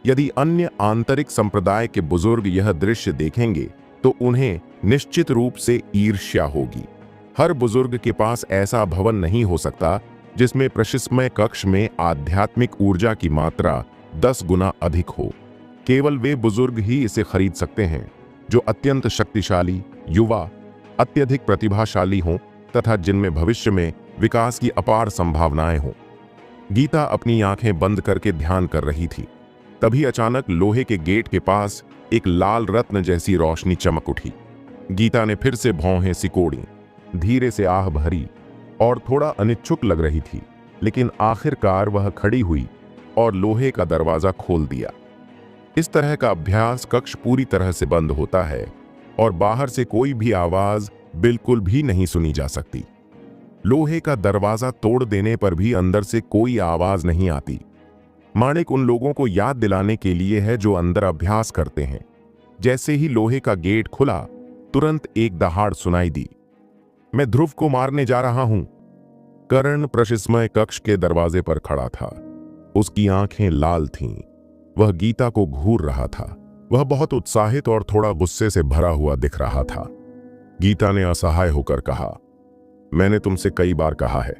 यदि अन्य आंतरिक संप्रदाय के बुजुर्ग यह दृश्य देखेंगे तो उन्हें निश्चित रूप से ईर्ष्या होगी। हर बुजुर्ग के पास ऐसा भवन नहीं हो सकता जिसमें प्रशिस्मय कक्ष में आध्यात्मिक ऊर्जा की मात्रा 10 गुना अधिक हो। केवल वे बुजुर्ग ही इसे खरीद सकते हैं जो अत्यंत शक्तिशाली, युवा, अत्यधिक प्रतिभाशाली हों तथा जिनमें भविष्य में विकास की अपार संभावनाएं हों। गीता अपनी आंखें बंद करके ध्यान कर रही थी। तभी अचानक लोहे के गेट के पास एक लाल रत्न जैसी रोशनी चमक उठी। गीता ने फिर से भौहें सिकोड़ी, धीरे से आह भरी और थोड़ा अनिच्छुक लग रही थी, लेकिन आखिरकार वह खड़ी हुई और लोहे का दरवाजा खोल दिया। इस तरह का अभ्यास कक्ष पूरी तरह से बंद होता है और बाहर से कोई भी आवाज बिल्कुल भी नहीं सुनी जा सकती। लोहे का दरवाजा तोड़ देने पर भी अंदर से कोई आवाज नहीं आती। माणिक उन लोगों को याद दिलाने के लिए है जो अंदर अभ्यास करते हैं। जैसे ही लोहे का गेट खुला, तुरंत एक दहाड़ सुनाई दी। मैं ध्रुव को मारने जा रहा हूं। कर्ण प्रशिस्मय कक्ष के दरवाजे पर खड़ा था। उसकी आंखें लाल थीं। वह गीता को घूर रहा था। वह बहुत उत्साहित और थोड़ा गुस्से से भरा हुआ दिख रहा था। गीता ने असहाय होकर कहा, मैंने तुमसे कई बार कहा है,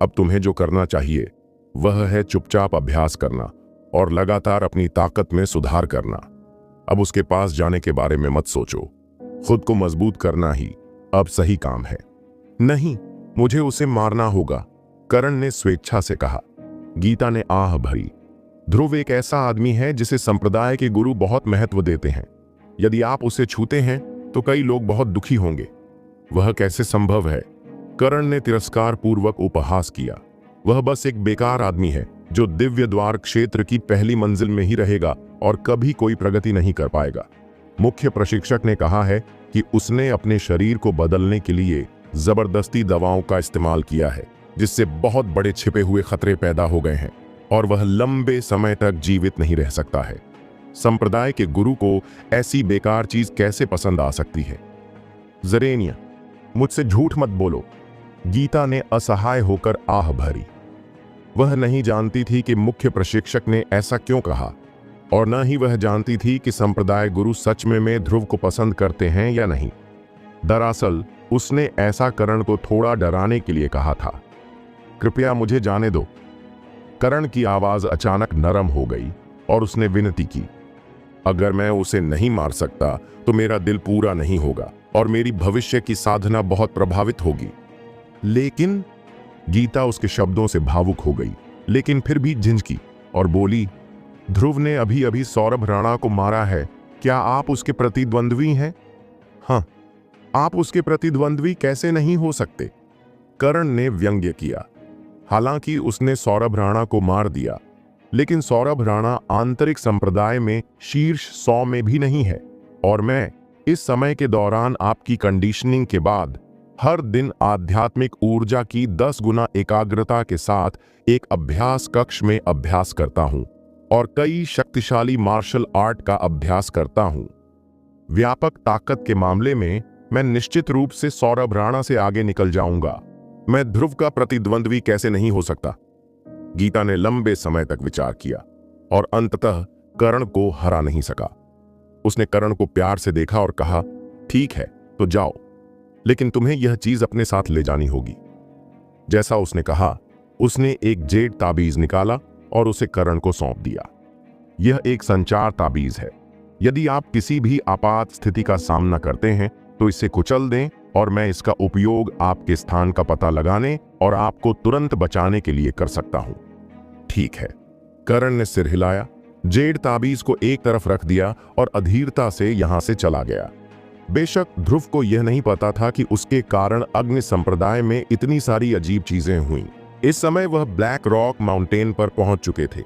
अब तुम्हें जो करना चाहिए वह है चुपचाप अभ्यास करना और लगातार अपनी ताकत में सुधार करना। अब उसके पास जाने के बारे में मत सोचो। खुद को मजबूत करना ही अब सही काम है। नहीं, मुझे उसे मारना होगा, कर्ण ने स्वेच्छा से कहा। गीता ने आह भरी। ध्रुव एक ऐसा आदमी है जिसे संप्रदाय के गुरु बहुत महत्व देते हैं। यदि आप उसे छूते हैं तो कई लोग बहुत दुखी होंगे। वह कैसे संभव है? कर्ण ने तिरस्कार पूर्वक उपहास किया। वह बस एक बेकार आदमी है जो दिव्य द्वार क्षेत्र की पहली मंजिल में ही रहेगा और कभी कोई प्रगति नहीं कर पाएगा। मुख्य प्रशिक्षक ने कहा है कि उसने अपने शरीर को बदलने के लिए जबरदस्ती दवाओं का इस्तेमाल किया है, जिससे बहुत बड़े छिपे हुए खतरे पैदा हो गए हैं और वह लंबे समय तक जीवित नहीं रह सकता है। संप्रदाय के गुरु को ऐसी बेकार चीज कैसे पसंद आ सकती है? जरेनिया, मुझसे झूठ मत बोलो। गीता ने असहाय होकर आह भरी। वह नहीं जानती थी कि मुख्य प्रशिक्षक ने ऐसा क्यों कहा और न ही वह जानती थी कि संप्रदाय गुरु सच में ध्रुव को पसंद करते हैं या नहीं। दरअसल उसने ऐसा कर्ण को थोड़ा डराने के लिए कहा था। कृपया मुझे जाने दो। कर्ण की आवाज अचानक नरम हो गई और उसने विनती की, अगर मैं उसे नहीं मार सकता तो मेरा दिल पूरा नहीं होगा और मेरी भविष्य की साधना बहुत प्रभावित होगी। लेकिन गीता उसके शब्दों से भावुक हो गई, लेकिन फिर भी झिंझकी और बोली, ध्रुव ने अभी अभी सौरभ राणा को मारा है। क्या आप उसके प्रतिद्वंद्वी हैं? हाँ, आप उसके प्रतिद्वंद्वी कैसे नहीं हो सकते? कर्ण ने व्यंग्य किया। हालांकि उसने सौरभ राणा को मार दिया, लेकिन सौरभ राणा आंतरिक संप्रदाय में शीर्ष 100 में भी नहीं है और मैं इस समय के दौरान आपकी कंडीशनिंग के बाद हर दिन आध्यात्मिक ऊर्जा की 10 गुना एकाग्रता के साथ एक अभ्यास कक्ष में अभ्यास करता हूं और कई शक्तिशाली मार्शल आर्ट का अभ्यास करता हूं। व्यापक ताकत के मामले में मैं निश्चित रूप से सौरभ राणा से आगे निकल जाऊंगा। मैं ध्रुव का प्रतिद्वंद्वी कैसे नहीं हो सकता? गीता ने लंबे समय तक विचार किया और अंततः कर्ण को हरा नहीं सका। उसने कर्ण को प्यार से देखा और कहा, ठीक है तो जाओ, लेकिन तुम्हें यह चीज अपने साथ ले जानी होगी। जैसा उसने कहा, उसने एक जेड ताबीज निकाला और उसे कर्ण को सौंप दिया। यह एक संचार ताबीज है। यदि आप किसी भी आपात स्थिति का सामना करते हैं तो इसे कुचल दें और मैं इसका उपयोग आपके स्थान का पता लगाने और आपको तुरंत बचाने के लिए कर सकता हूं। ठीक है, कर्ण ने सिर हिलाया, जेड ताबीज को एक तरफ रख दिया और अधीरता से यहां से चला गया। बेशक ध्रुव को यह नहीं पता था कि उसके कारण अग्नि संप्रदाय में इतनी सारी अजीब चीजें हुईं। इस समय वह ब्लैक रॉक माउंटेन पर पहुंच चुके थे।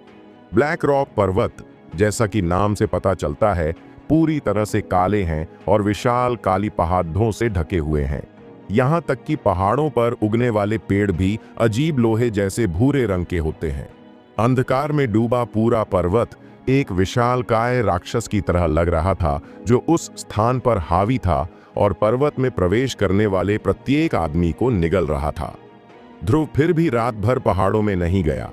ब्लैक रॉक पर्वत, जैसा कि नाम से पता चलता है, पूरी तरह से काले हैं और विशाल काली पहाड़ों से ढके हुए हैं। यहाँ तक कि पहाड़ों पर उगने वाले पेड़ भी अजीब लोहे जैसे भूरे रंग के होते हैं। अंधकार में डूबा पूरा पर्वत एक विशालकाय राक्षस की तरह लग रहा था, जो उस स्थान पर हावी था और पर्वत में प्रवेश करने वाले प्रत्येक आदमी को निगल रहा था। ध्रुव फिर भी रात भर पहाड़ों में नहीं गया।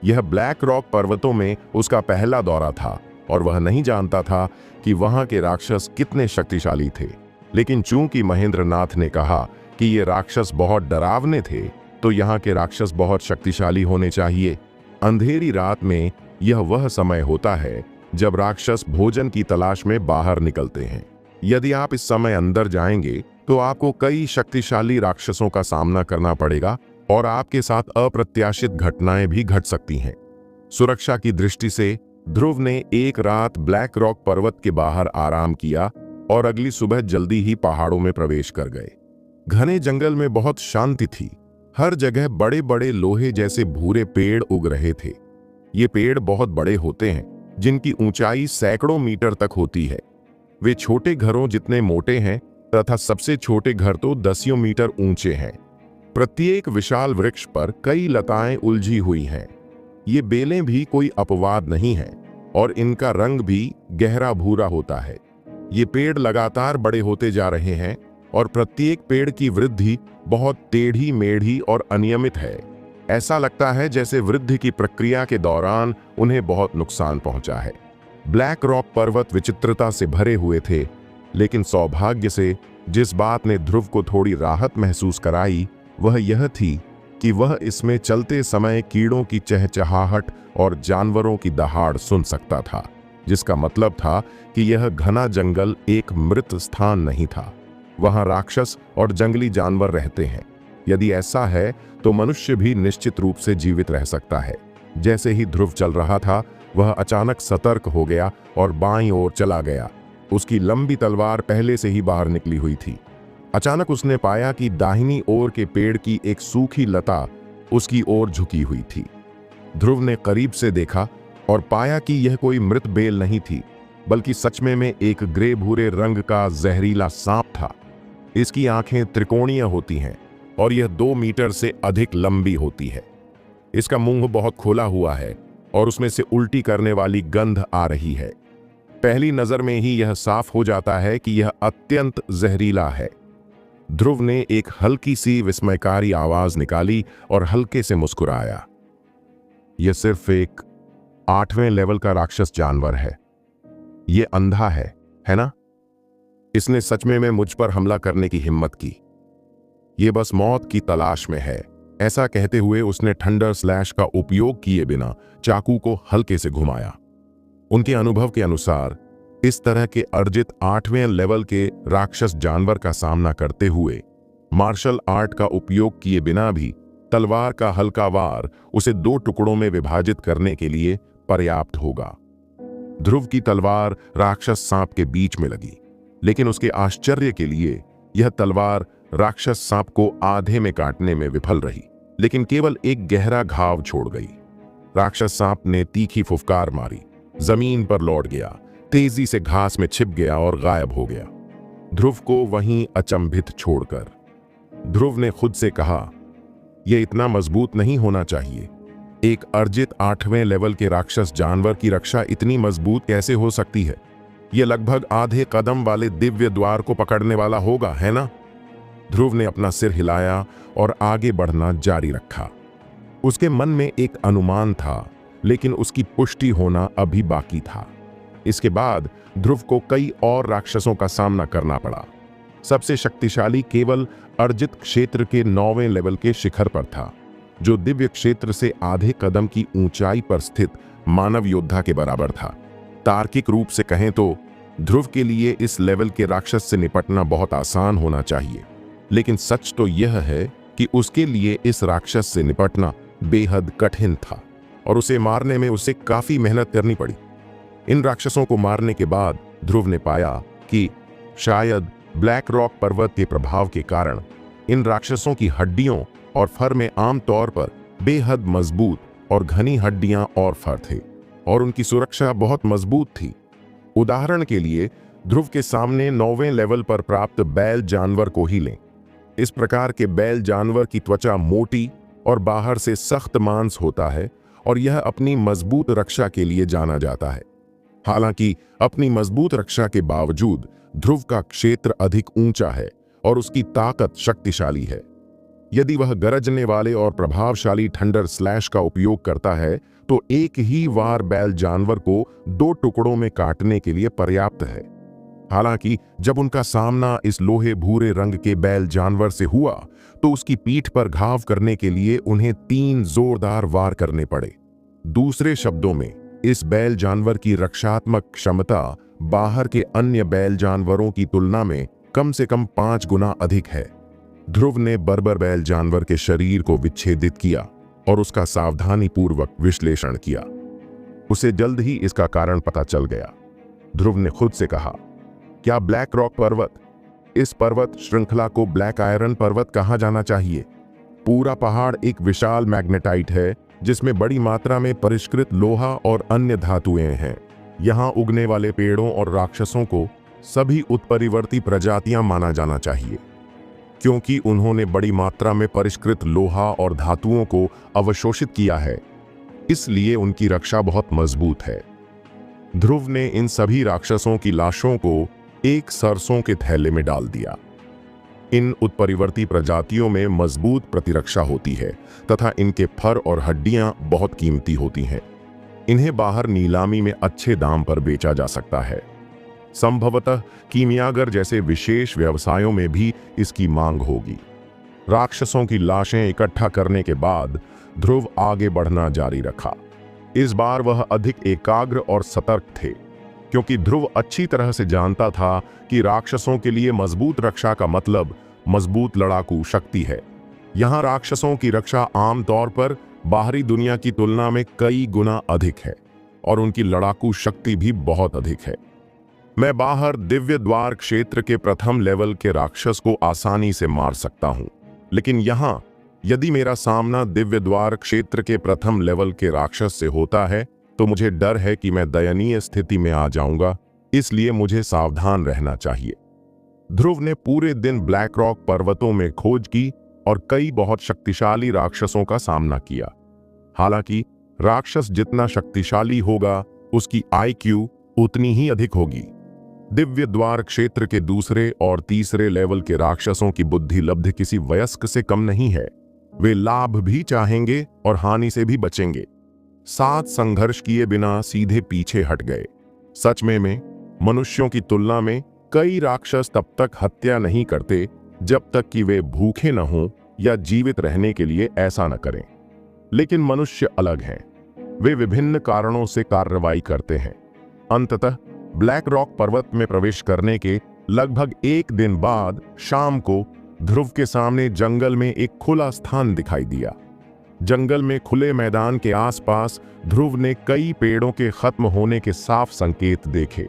यह ब्लैक रॉक पर्वतों में उसका पहला दौरा था और वह नहीं जानता था कि वहां के राक्षस कितने शक्तिशाली थे। लेकिन चूंकि महेंद्रनाथ ने कहा कि ये राक्षस बहुत डरावने थे, तो यहाँ के राक्षस बहुत शक्तिशाली होने चाहिए। अंधेरी रात में यह वह समय होता है जब राक्षस भोजन की तलाश में बाहर निकलते हैं। यदि आप इस समय अंदर जाएंगे तो आपको कई शक्तिशाली राक्षसों का सामना करना पड़ेगा और आपके साथ अप्रत्याशित घटनाएं भी घट सकती हैं। सुरक्षा की दृष्टि से ध्रुव ने एक रात ब्लैक रॉक पर्वत के बाहर आराम किया और अगली सुबह जल्दी ही पहाड़ों में प्रवेश कर गए। घने जंगल में बहुत शांति थी। हर जगह बड़े बड़े लोहे जैसे भूरे पेड़ उग रहे थे। ये पेड़ बहुत बड़े होते हैं, जिनकी ऊंचाई सैकड़ों मीटर तक होती है। वे छोटे घरों जितने मोटे हैं तथा सबसे छोटे घर तो दसियों मीटर ऊंचे हैं। प्रत्येक विशाल वृक्ष पर कई लताएं उलझी हुई हैं। ये बेलें भी कोई अपवाद नहीं है और इनका रंग भी गहरा भूरा होता है। ये पेड़ लगातार बड़े होते जा रहे हैं और प्रत्येक पेड़ की वृद्धि बहुत टेढ़ी मेढ़ी और अनियमित है। ऐसा लगता है जैसे वृद्धि की प्रक्रिया के दौरान उन्हें बहुत नुकसान पहुंचा है। ब्लैक रॉक पर्वत विचित्रता से भरे हुए थे, लेकिन सौभाग्य से जिस बात ने ध्रुव को थोड़ी राहत महसूस कराई वह यह थी कि वह इसमें चलते समय कीड़ों की चहचहाहट और जानवरों की दहाड़ सुन सकता था, जिसका मतलब था कि यह घना जंगल एक मृत स्थान नहीं था। वहां राक्षस और जंगली जानवर रहते हैं। यदि ऐसा है तो मनुष्य भी निश्चित रूप से जीवित रह सकता है। जैसे ही ध्रुव चल रहा था, वह अचानक सतर्क हो गया और बाईं ओर चला गया। उसकी लंबी तलवार पहले से ही बाहर निकली हुई थी। अचानक उसने पाया कि दाहिनी ओर के पेड़ की एक सूखी लता उसकी ओर झुकी हुई थी। ध्रुव ने करीब से देखा और पाया कि यह कोई मृत बेल नहीं थी, बल्कि सच में एक ग्रे भूरे रंग का जहरीला सांप था। इसकी आंखें त्रिकोणीय होती हैं और यह 2 मीटर से अधिक लंबी होती है। इसका मुंह बहुत खोला हुआ है और उसमें से उल्टी करने वाली गंध आ रही है। पहली नजर में ही यह साफ हो जाता है कि यह अत्यंत जहरीला है। ध्रुव ने एक हल्की सी विस्मयकारी आवाज निकाली और हल्के से मुस्कुराया। यह सिर्फ एक 8वें लेवल का राक्षस जानवर है। यह अंधा है ना? इसने सच में मुझ पर हमला करने की हिम्मत की। यह बस मौत की तलाश में है। ऐसा कहते हुए उसने थंडर स्लैश का उपयोग किए बिना चाकू को हल्के से घुमाया। उनके अनुभव के अनुसार इस तरह के अर्जित 8वें लेवल के राक्षस जानवर का सामना करते हुए मार्शल आर्ट का उपयोग किए बिना भी तलवार का हल्का वार उसे 2 टुकड़ों में विभाजित करने के लिए पर्याप्त होगा। ध्रुव की तलवार राक्षस सांप के बीच में लगी, लेकिन उसके आश्चर्य के लिए यह तलवार राक्षस सांप को आधे में काटने में विफल रही, लेकिन केवल एक गहरा घाव छोड़ गई। राक्षस सांप ने तीखी फुफकार मारी, जमीन पर लौट गया, तेजी से घास में छिप गया और गायब हो गया, ध्रुव को वहीं अचंभित छोड़कर। ध्रुव ने खुद से कहा, यह इतना मजबूत नहीं होना चाहिए। एक अर्जित 8वें लेवल के राक्षस जानवर की रक्षा इतनी मजबूत कैसे हो सकती है? यह लगभग आधे कदम वाले दिव्य द्वार को पकड़ने वाला होगा, है ना? ध्रुव ने अपना सिर हिलाया और आगे बढ़ना जारी रखा। उसके मन में एक अनुमान था, लेकिन उसकी पुष्टि होना अभी बाकी था। इसके बाद ध्रुव को कई और राक्षसों का सामना करना पड़ा। सबसे शक्तिशाली केवल अर्जित क्षेत्र के 9वें लेवल के शिखर पर था, जो दिव्य क्षेत्र से आधे कदम की ऊंचाई पर स्थित मानव योद्धा के बराबर था। तार्किक रूप से कहें तो ध्रुव के लिए इस लेवल के राक्षस से निपटना बहुत आसान होना चाहिए, लेकिन सच तो यह है कि उसके लिए इस राक्षस से निपटना बेहद कठिन था और उसे मारने में उसे काफी मेहनत करनी पड़ी। इन राक्षसों को मारने के बाद ध्रुव ने पाया कि शायद ब्लैक रॉक पर्वत के प्रभाव के कारण इन राक्षसों की हड्डियों और फर में आमतौर पर बेहद मजबूत और घनी हड्डियां और फर थे और उनकी सुरक्षा बहुत मजबूत थी। उदाहरण के लिए ध्रुव के सामने 9वें लेवल पर प्राप्त बैल जानवर को ही लें। इस प्रकार के बैल जानवर की त्वचा मोटी और बाहर से सख्त मांस होता है और यह अपनी मजबूत रक्षा के लिए जाना जाता है। हालांकि अपनी मजबूत रक्षा के बावजूद ध्रुव का क्षेत्र अधिक ऊंचा है और उसकी ताकत शक्तिशाली है। यदि वह गरजने वाले और प्रभावशाली थंडर स्लैश का उपयोग करता है तो एक ही वार बैल जानवर को 2 टुकड़ों में काटने के लिए पर्याप्त है। हालांकि जब उनका सामना इस लोहे भूरे रंग के बैल जानवर से हुआ तो उसकी पीठ पर घाव करने के लिए उन्हें 3 जोरदार वार करने पड़े। दूसरे शब्दों में, इस बैल जानवर की रक्षात्मक क्षमता बाहर के अन्य बैल जानवरों की तुलना में कम से कम 5 गुना अधिक है। ध्रुव ने बर्बर बैल जानवर के शरीर को विच्छेदित किया और उसका सावधानीपूर्वक विश्लेषण किया। उसे जल्द ही इसका कारण पता चल गया। ध्रुव ने खुद से कहा, क्या ब्लैक रॉक पर्वत, इस पर्वत श्रृंखला को ब्लैक आयरन पर्वत कहा जाना चाहिए। पूरा पहाड़ एक विशाल मैग्नेटाइट है जिसमें बड़ी मात्रा में परिष्कृत लोहा और अन्य धातुएं हैं। यहाँ उगने वाले पेड़ों और राक्षसों को सभी उत्परिवर्ती प्रजातियां माना जाना चाहिए, क्योंकि उन्होंने बड़ी मात्रा में परिष्कृत लोहा और धातुओं को अवशोषित किया है, इसलिए उनकी रक्षा बहुत मजबूत है। ध्रुव ने इन सभी राक्षसों की लाशों को एक सरसों के थैले में डाल दिया। इन उत्परिवर्ती प्रजातियों में मजबूत प्रतिरक्षा होती है तथा इनके फर और हड्डियां बहुत कीमती होती हैं। इन्हें बाहर नीलामी में अच्छे दाम पर बेचा जा सकता है। संभवतः कीमियागर जैसे विशेष व्यवसायों में भी इसकी मांग होगी। राक्षसों की लाशें इकट्ठा करने के बाद ध्रुव आगे बढ़ना जारी रखा। इस बार वह अधिक एकाग्र और सतर्क थे, क्योंकि ध्रुव अच्छी तरह से जानता था कि राक्षसों के लिए मजबूत रक्षा का मतलब मजबूत लड़ाकू शक्ति है। यहाँ राक्षसों की रक्षा आमतौर पर बाहरी दुनिया की तुलना में कई गुना अधिक है और उनकी लड़ाकू शक्ति भी बहुत अधिक है। मैं बाहर दिव्य द्वार क्षेत्र के प्रथम लेवल के राक्षस को आसानी से मार सकता हूं, लेकिन यहां यदि मेरा सामना दिव्य द्वार क्षेत्र के प्रथम लेवल के राक्षस से होता है तो मुझे डर है कि मैं दयनीय स्थिति में आ जाऊंगा, इसलिए मुझे सावधान रहना चाहिए। ध्रुव ने पूरे दिन ब्लैक रॉक पर्वतों में खोज की और कई बहुत शक्तिशाली राक्षसों का सामना किया। हालांकि राक्षस जितना शक्तिशाली होगा उसकी IQ उतनी ही अधिक होगी। दिव्य द्वार क्षेत्र के दूसरे और तीसरे लेवल के राक्षसों की बुद्धि लब्ध किसी वयस्क से कम नहीं है। वे लाभ भी चाहेंगे और हानि से भी बचेंगे। साथ संघर्ष किए बिना सीधे पीछे हट गए। सच में मनुष्यों की तुलना में कई राक्षस तब तक हत्या नहीं करते जब तक कि वे भूखे न हों या जीवित रहने के लिए ऐसा न करें। लेकिन मनुष्य अलग हैं। वे विभिन्न कारणों से कार्रवाई करते हैं। अंततः ब्लैक रॉक पर्वत में प्रवेश करने के लगभग 1 दिन बाद शाम को ध्रुव के सामने जंगल में एक खुला स्थान दिखाई दिया। जंगल में खुले मैदान के आसपास ध्रुव ने कई पेड़ों के खत्म होने के साफ संकेत देखे।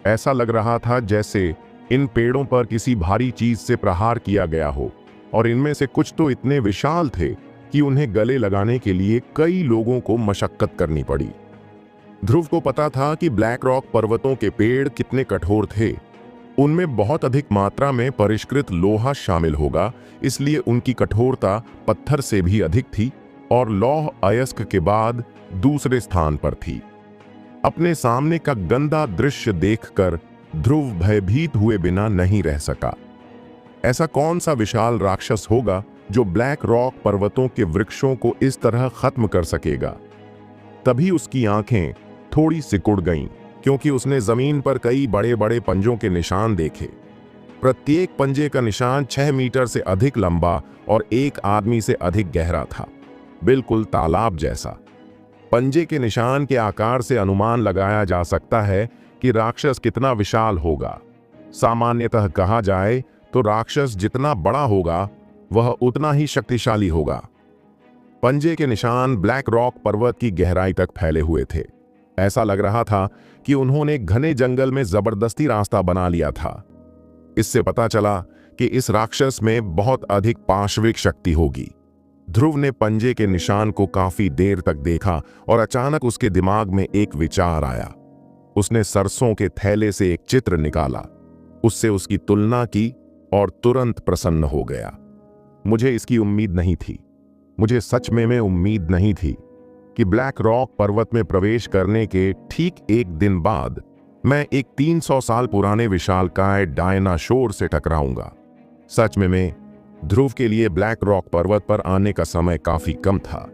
ऐसा लग रहा था जैसे इन पेड़ों पर किसी भारी चीज से प्रहार किया गया हो, और इनमें से कुछ तो इतने विशाल थे कि उन्हें गले लगाने के लिए कई लोगों को मशक्कत करनी पड़ी। ध्रुव को पता था कि ब्लैक रॉक पर्वतों के पेड़ कितने कठोर थे। उनमें बहुत अधिक मात्रा में परिष्कृत लोहा शामिल होगा, इसलिए उनकी कठोरता पत्थर से भी अधिक थी और लौह अयस्क के बाद दूसरे स्थान पर थी। अपने सामने का गंदा दृश्य देखकर ध्रुव भयभीत हुए बिना नहीं रह सका। ऐसा कौन सा विशाल राक्षस होगा जो ब्लैक रॉक पर्वतों के वृक्षों को इस तरह खत्म कर सकेगा? तभी उसकी आंखें थोड़ी सिकुड़ गईं, क्योंकि उसने जमीन पर कई बड़े बड़े पंजों के निशान देखे। प्रत्येक पंजे का निशान 6 मीटर से अधिक लंबा और 1 आदमी से अधिक गहरा था, बिल्कुल तालाब जैसा। पंजे के निशान के आकार से अनुमान लगाया जा सकता है कि राक्षस कितना विशाल होगा। सामान्यतः कहा जाए तो राक्षस जितना बड़ा होगा वह उतना ही शक्तिशाली होगा। पंजे के निशान ब्लैक रॉक पर्वत की गहराई तक फैले हुए थे। ऐसा लग रहा था कि उन्होंने घने जंगल में जबरदस्ती रास्ता बना लिया था। इससे पता चला कि इस राक्षस में बहुत अधिक पाशविक शक्ति होगी। ध्रुव ने पंजे के निशान को काफी देर तक देखा और अचानक उसके दिमाग में एक विचार आया। उसने सरसों के थैले से एक चित्र निकाला, उससे उसकी तुलना की और तुरंत प्रसन्न हो गया। मुझे इसकी उम्मीद नहीं थी। मुझे सच में उम्मीद नहीं थी कि ब्लैक रॉक पर्वत में प्रवेश करने के ठीक एक दिन बाद मैं एक 300 साल पुराने विशालकाय डायनासोर से टकराऊंगा। सच में ध्रुव के लिए ब्लैक रॉक पर्वत पर आने का समय काफी कम था।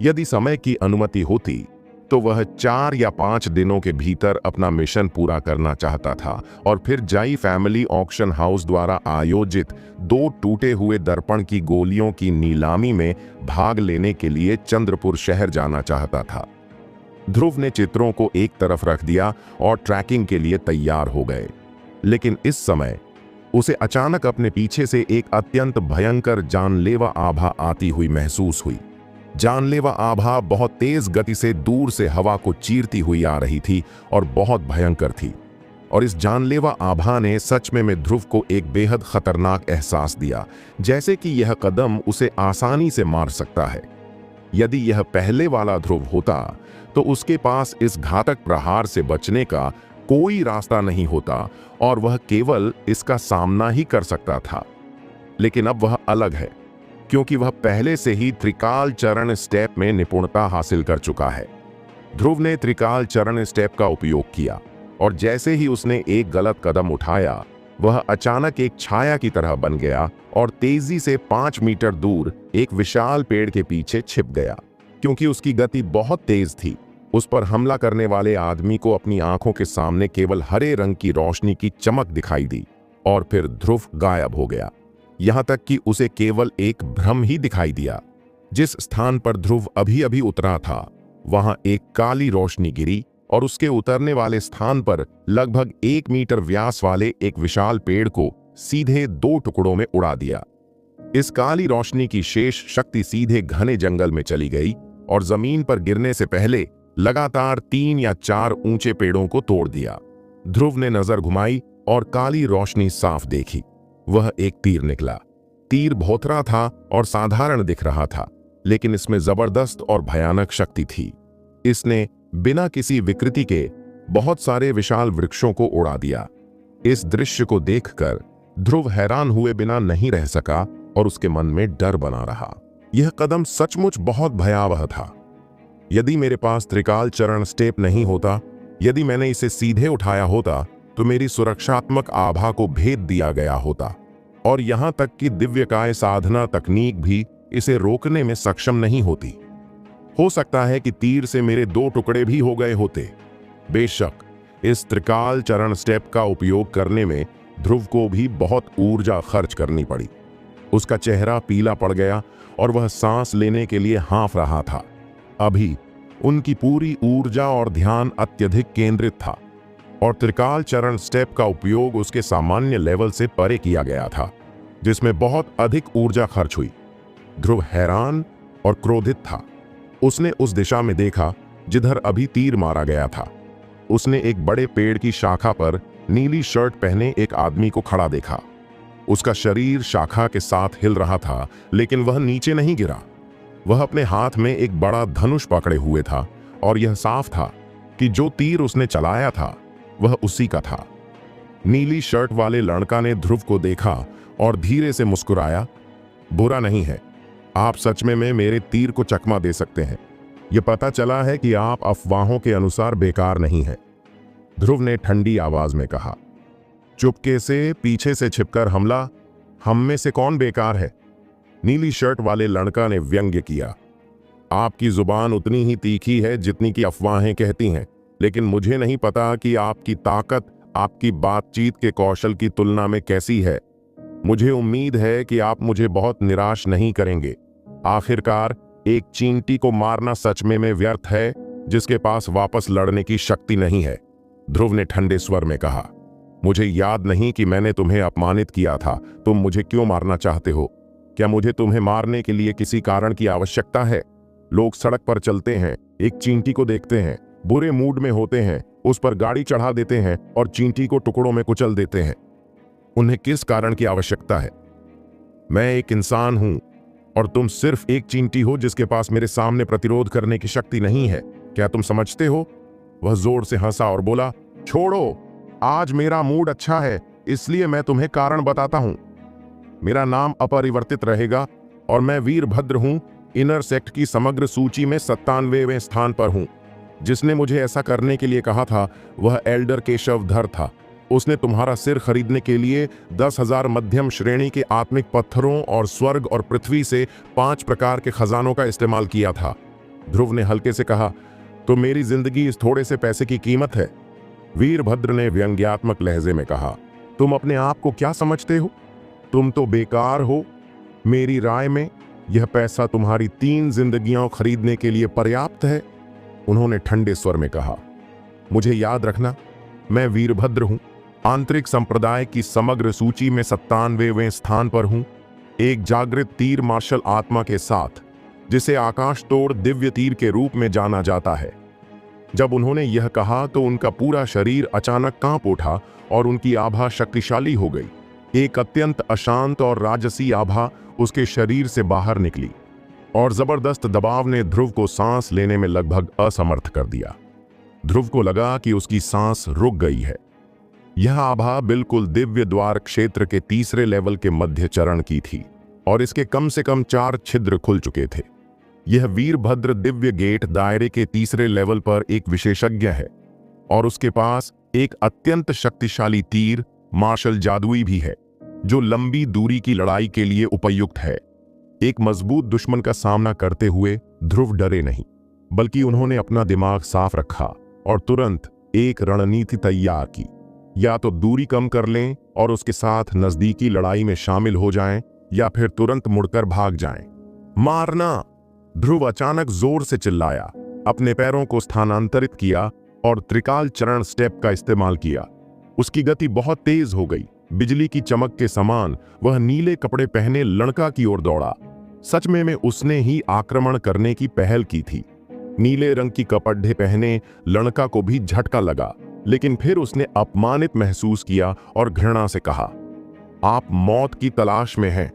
यदि समय की अनुमति होती तो वह 4 या 5 दिनों के भीतर अपना मिशन पूरा करना चाहता था और फिर जाई फैमिली ऑक्शन हाउस द्वारा आयोजित 2 टूटे हुए दर्पण की गोलियों की नीलामी में भाग लेने के लिए चंद्रपुर शहर जाना चाहता था। ध्रुव ने चित्रों को एक तरफ रख दिया और ट्रैकिंग के लिए तैयार हो गए। लेकिन इस समय उसे अचानक अपने पीछे से एक अत्यंत भयंकर जानलेवा आभा आती हुई महसूस हुई। जानलेवा आभा बहुत तेज गति से दूर से हवा को चीरती हुई आ रही थी और बहुत भयंकर थी। और इस जानलेवा आभा ने सच में ध्रुव को एक बेहद खतरनाक एहसास दिया, जैसे कि यह कदम उसे आसानी से मार सकता है। यदि यह पहले वाला ध्रुव होता तो उसके पास इस घातक प्रहार से बचने का कोई रास्ता नहीं होता और वह केवल इसका सामना ही कर सकता था। लेकिन अब वह अलग है, क्योंकि वह पहले से ही त्रिकाल चरण स्टेप में निपुणता हासिल कर चुका है। ध्रुव ने त्रिकाल चरण स्टेप का उपयोग किया और जैसे ही उसने एक गलत कदम उठाया, वह अचानक एक छाया की तरह बन गया और तेजी से 5 मीटर दूर एक विशाल पेड़ के पीछे छिप गया। क्योंकि उसकी गति बहुत तेज थी, उस पर हमला करने वाले आदमी को अपनी आंखों के सामने केवल हरे रंग की रोशनी की चमक दिखाई दी और फिर ध्रुव गायब हो गया। यहां तक कि उसे केवल एक भ्रम ही दिखाई दिया। जिस स्थान पर ध्रुव अभी अभी उतरा था, वहां एक काली रोशनी गिरी और उसके उतरने वाले स्थान पर लगभग 1 मीटर व्यास वाले एक विशाल पेड़ को सीधे 2 टुकड़ों में उड़ा दिया। इस काली रोशनी की शेष शक्ति सीधे घने जंगल में चली गई और जमीन पर गिरने से पहले लगातार 3 या 4 ऊंचे पेड़ों को तोड़ दिया। ध्रुव ने नजर घुमाई और काली रोशनी साफ देखी। वह एक तीर निकला। तीर भोथरा था और साधारण दिख रहा था, लेकिन इसमें जबरदस्त और भयानक शक्ति थी। इसने बिना किसी विकृति के बहुत सारे विशाल वृक्षों को उड़ा दिया। इस दृश्य को देखकर ध्रुव हैरान हुए बिना नहीं रह सका और उसके मन में डर बना रहा। यह कदम सचमुच बहुत भयावह था। यदि मेरे पास त्रिकाल चरण स्टेप नहीं होता, यदि मैंने इसे सीधे उठाया होता, तो मेरी सुरक्षात्मक आभा को भेद दिया गया होता और यहां तक कि दिव्यकाय साधना तकनीक भी इसे रोकने में सक्षम नहीं होती। हो सकता है कि तीर से मेरे 2 टुकड़े भी हो गए होते। बेशक इस त्रिकाल चरण स्टेप का उपयोग करने में ध्रुव को भी बहुत ऊर्जा खर्च करनी पड़ी। उसका चेहरा पीला पड़ गया और वह सांस लेने के लिए हाँफ रहा था। अभी उनकी पूरी ऊर्जा और ध्यान अत्यधिक केंद्रित था और त्रिकाल चरण स्टेप का उपयोग उसके सामान्य लेवल से परे किया गया था, जिसमें बहुत अधिक ऊर्जा खर्च हुई। ध्रुव हैरान और क्रोधित था। उसने उस दिशा में देखा जिधर अभी तीर मारा गया था। उसने एक बड़े पेड़ की शाखा पर नीली शर्ट पहने एक आदमी को खड़ा देखा। उसका शरीर शाखा के साथ हिल रहा था, लेकिन वह नीचे नहीं गिरा। वह अपने हाथ में एक बड़ा धनुष पकड़े हुए था और यह साफ था कि जो तीर उसने चलाया था वह उसी का था। नीली शर्ट वाले लड़का ने ध्रुव को देखा और धीरे से मुस्कुराया। बुरा नहीं है, आप सच में मेरे तीर को चकमा दे सकते हैं। यह पता चला है कि आप अफवाहों के अनुसार बेकार नहीं हैं, ध्रुव ने ठंडी आवाज में कहा। चुपके से पीछे से छिपकर हमला, हम में से कौन बेकार है? नीली शर्ट वाले लड़का ने व्यंग्य किया। आपकी जुबान उतनी ही तीखी है जितनी की अफवाहें कहती हैं, लेकिन मुझे नहीं पता कि आपकी ताकत आपकी बातचीत के कौशल की तुलना में कैसी है। मुझे उम्मीद है कि आप मुझे बहुत निराश नहीं करेंगे। आखिरकार एक चींटी को मारना सच में व्यर्थ है जिसके पास वापस लड़ने की शक्ति नहीं है, ध्रुव ने ठंडे स्वर में कहा। मुझे याद नहीं कि मैंने तुम्हें अपमानित किया था। तुम मुझे क्यों मारना चाहते हो? क्या मुझे तुम्हें मारने के लिए किसी कारण की आवश्यकता है? लोग सड़क पर चलते हैं, एक चींटी को देखते हैं, बुरे मूड में होते हैं, उस पर गाड़ी चढ़ा देते हैं और चींटी को टुकड़ों में कुचल देते हैं। उन्हें किस कारण की आवश्यकता है? मैं एक इंसान हूं और तुम सिर्फ एक चींटी हो जिसके पास मेरे सामने प्रतिरोध करने की शक्ति नहीं है। क्या तुम समझते हो? वह जोर से हंसा और बोला, छोड़ो, आज मेरा मूड अच्छा है, इसलिए मैं तुम्हें कारण बताता हूं। मेरा नाम अपरिवर्तित रहेगा और मैं वीरभद्र हूं, इनर सेक्ट की समग्र सूची में 97वें स्थान पर हूं। जिसने मुझे ऐसा करने के लिए कहा था वह एल्डर केशवधर था। उसने तुम्हारा सिर खरीदने के लिए 10,000 मध्यम श्रेणी के आत्मिक पत्थरों और स्वर्ग और पृथ्वी से 5 प्रकार के खजानों का इस्तेमाल किया था। ध्रुव ने हल्के से कहा, तो मेरी जिंदगी इस थोड़े से पैसे की कीमत है। वीरभद्र ने व्यंग्यात्मक लहजे में कहा, तुम अपने आप को क्या समझते हो? तुम तो बेकार हो। मेरी राय में यह पैसा तुम्हारी 3 जिंदगियां खरीदने के लिए पर्याप्त है। उन्होंने ठंडे स्वर में कहा, मुझे याद रखना, मैं वीरभद्र हूं, आंतरिक संप्रदाय की समग्र सूची में 97वें स्थान पर हूं, एक जागृत तीर मार्शल आत्मा के साथ, जिसे आकाश तोड़ दिव्य तीर के रूप में जाना जाता है। जब उन्होंने यह कहा तो उनका पूरा शरीर अचानक कांप उठा और उनकी आभा शक्तिशाली हो गई। एक अत्यंत अशांत और राजसी आभा उसके शरीर से बाहर निकली और जबरदस्त दबाव ने ध्रुव को सांस लेने में लगभग असमर्थ कर दिया। ध्रुव को लगा कि उसकी सांस रुक गई है। यह आभा बिल्कुल दिव्य द्वार क्षेत्र के 3रे लेवल के मध्य चरण की थी और इसके कम से कम 4 छिद्र खुल चुके थे। यह वीरभद्र दिव्य गेट दायरे के 3रे लेवल पर एक विशेषज्ञ है और उसके पास एक अत्यंत शक्तिशाली तीर मार्शल जादुई भी है, जो लंबी दूरी की लड़ाई के लिए उपयुक्त है। एक मजबूत दुश्मन का सामना करते हुए ध्रुव डरे नहीं, बल्कि उन्होंने अपना दिमाग साफ रखा और तुरंत एक रणनीति तैयार की। या तो दूरी कम कर लें और उसके साथ नजदीकी लड़ाई में शामिल हो जाएं, या फिर तुरंत मुड़कर भाग जाएं। मारना! ध्रुव अचानक जोर से चिल्लाया, अपने पैरों को स्थानांतरित किया और त्रिकाल चरण स्टेप का इस्तेमाल किया। उसकी गति बहुत तेज हो गई। बिजली की चमक के समान वह नीले कपड़े पहने लड़का की ओर दौड़ा। सच में उसने ही आक्रमण करने की पहल की थी। नीले रंग की कपड़े पहने लड़का को भी झटका लगा, लेकिन फिर उसने अपमानित महसूस किया और घृणा से कहा, आप मौत की तलाश में हैं।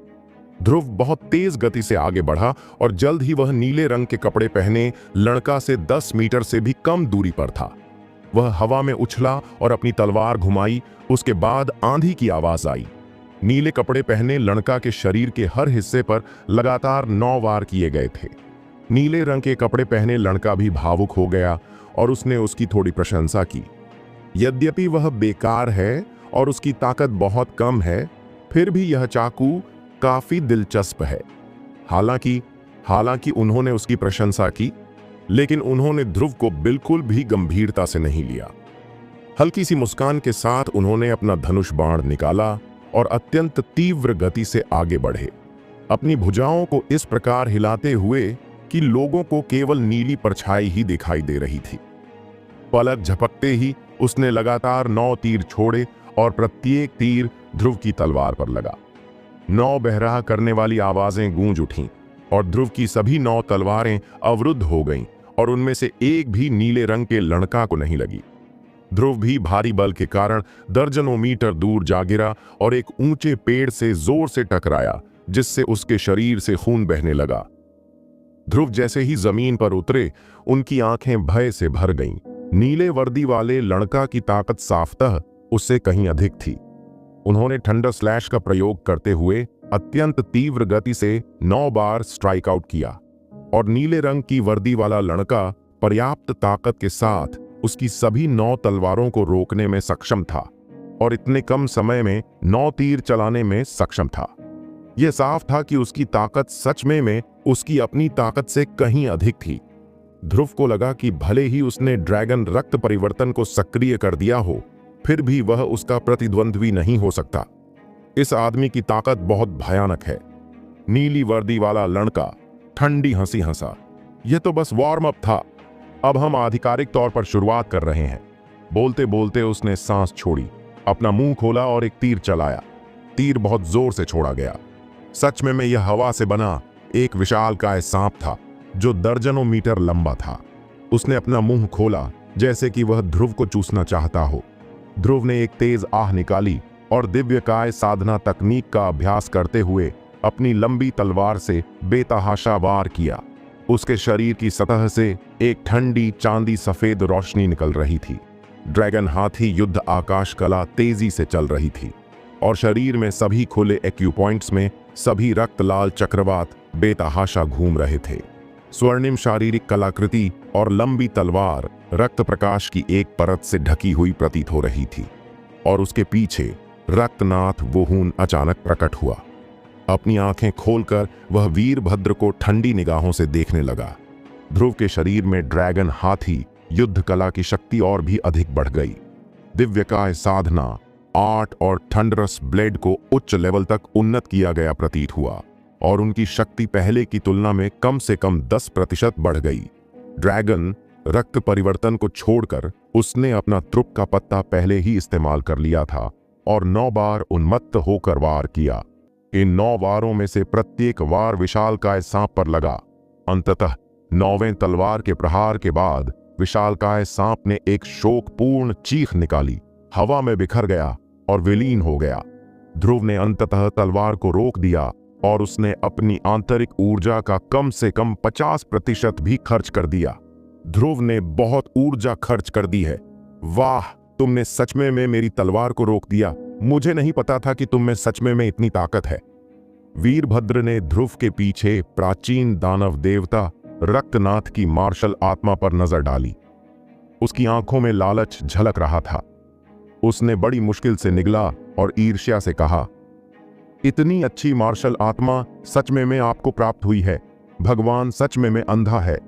ध्रुव बहुत तेज गति से आगे बढ़ा और जल्द ही वह नीले रंग के कपड़े पहने लड़का से 10 मीटर से भी कम दूरी पर था। वह हवा में उछला और अपनी तलवार घुमाई। उसके बाद आंधी की आवाज आई। नीले कपड़े पहने लड़का के शरीर के हर हिस्से पर लगातार 9 वार किए गए थे। नीले रंग के कपड़े पहने लड़का भी भावुक हो गया और उसने उसकी थोड़ी प्रशंसा की। यद्यपि वह बेकार है और उसकी ताकत बहुत कम है, फिर भी यह चाकू काफी दिलचस्प है। हालांकि उन्होंने उसकी प्रशंसा की, लेकिन उन्होंने ध्रुव को बिल्कुल भी गंभीरता से नहीं लिया। हल्की सी मुस्कान के साथ उन्होंने अपना धनुष बाण निकाला और अत्यंत तीव्र गति से आगे बढ़े, अपनी भुजाओं को इस प्रकार हिलाते हुए कि लोगों को केवल नीली परछाई ही दिखाई दे रही थी। पलक झपकते ही उसने लगातार 9 तीर छोड़े और प्रत्येक तीर ध्रुव की तलवार पर लगा। 9 बहराह करने वाली आवाजें गूंज उठीं और ध्रुव की सभी 9 तलवारें अवरुद्ध हो गईं और उनमें से एक भी नीले रंग के लड़का को नहीं लगी। ध्रुव भी भारी बल के कारण दर्जनों मीटर दूर जा गिरा और एक ऊंचे पेड़ से जोर से टकराया, जिससे उसके शरीर से खून बहने लगा। ध्रुव जैसे ही जमीन पर उतरे, उनकी आंखें भय से भर गईं। नीले वर्दी वाले लड़का की ताकत साफतः उससे कहीं अधिक थी। उन्होंने थंडर स्लैश का प्रयोग करते हुए अत्यंत तीव्र गति से 9 बार स्ट्राइक आउट किया और नीले रंग की वर्दी वाला लड़का पर्याप्त ताकत के साथ उसकी सभी 9 तलवारों को रोकने में सक्षम था और इतने कम समय में 9 तीर चलाने में सक्षम था। यह साफ था कि उसकी ताकत सच में उसकी अपनी ताकत से कहीं अधिक थी। ध्रुव को लगा कि भले ही उसने ड्रैगन रक्त परिवर्तन को सक्रिय कर दिया हो, फिर भी वह उसका प्रतिद्वंद्वी नहीं हो सकता। इस आदमी की ताकत बहुत भयानक है। नीली वर्दी वाला लड़का ठंडी हंसी हंसा। यह तो बस वार्म अप था, अब हम आधिकारिक तौर पर शुरुआत कर रहे हैं। बोलते बोलते उसने सांस छोड़ी, अपना मुंह खोला और एक तीर चलाया। तीर बहुत जोर से छोड़ा गया। सच में यह हवा से बना एक विशालकाय सांप था जो दर्जनों मीटर लंबा था। उसने अपना मुंह खोला जैसे कि वह ध्रुव को चूसना चाहता हो। ध्रुव ने एक तेज आह निकाली और दिव्यकाय साधना तकनीक का अभ्यास करते हुए अपनी लंबी तलवार से बेतहाशा वार किया। उसके शरीर की सतह से एक ठंडी चांदी सफेद रोशनी निकल रही थी। ड्रैगन हाथी युद्ध आकाश कला तेजी से चल रही थी और शरीर में सभी खुले एक्यूपॉइंट्स में सभी रक्त लाल चक्रवात बेतहाशा घूम रहे थे। स्वर्णिम शारीरिक कलाकृति और लंबी तलवार रक्त प्रकाश की एक परत से ढकी हुई प्रतीत हो रही थी, और उसके पीछे रक्तनाथ वोहून अचानक प्रकट हुआ। अपनी आंखें खोलकर वह वीरभद्र को ठंडी निगाहों से देखने लगा। ध्रुव के शरीर में ड्रैगन हाथी युद्ध कला की शक्ति और भी अधिक बढ़ गई। दिव्यकाय साधना, आर्ट और थंडरस ब्लेड को उच्च लेवल तक उन्नत किया गया प्रतीत हुआ, और उनकी शक्ति पहले की तुलना में कम से कम 10% बढ़ गई। ड्रैगन रक्त परिवर्तन को छोड़कर उसने अपना त्रुप का पत्ता पहले ही इस्तेमाल कर लिया था और 9 बार उन्मत्त होकर वार किया। इन 9 वारों में से प्रत्येक वार विशालकाय सांप पर लगा। अंततः 9वें तलवार के प्रहार के बाद विशालकाय सांप ने एक शोकपूर्ण चीख निकाली, हवा में बिखर गया और विलीन हो गया। ध्रुव ने अंततः तलवार को रोक दिया और उसने अपनी आंतरिक ऊर्जा का कम से कम 50% भी खर्च कर दिया। ध्रुव ने बहुत ऊर्जा खर्च कर दी है। वाह, तुमने सच में मेरी तलवार को रोक दिया। मुझे नहीं पता था कि तुम में सच में इतनी ताकत है। वीरभद्र ने ध्रुव के पीछे प्राचीन दानव देवता रक्तनाथ की मार्शल आत्मा पर नजर डाली। उसकी आंखों में लालच झलक रहा था। उसने बड़ी मुश्किल से निगला और ईर्ष्या से कहा, इतनी अच्छी मार्शल आत्मा सच में आपको प्राप्त हुई है। भगवान सच में अंधा है।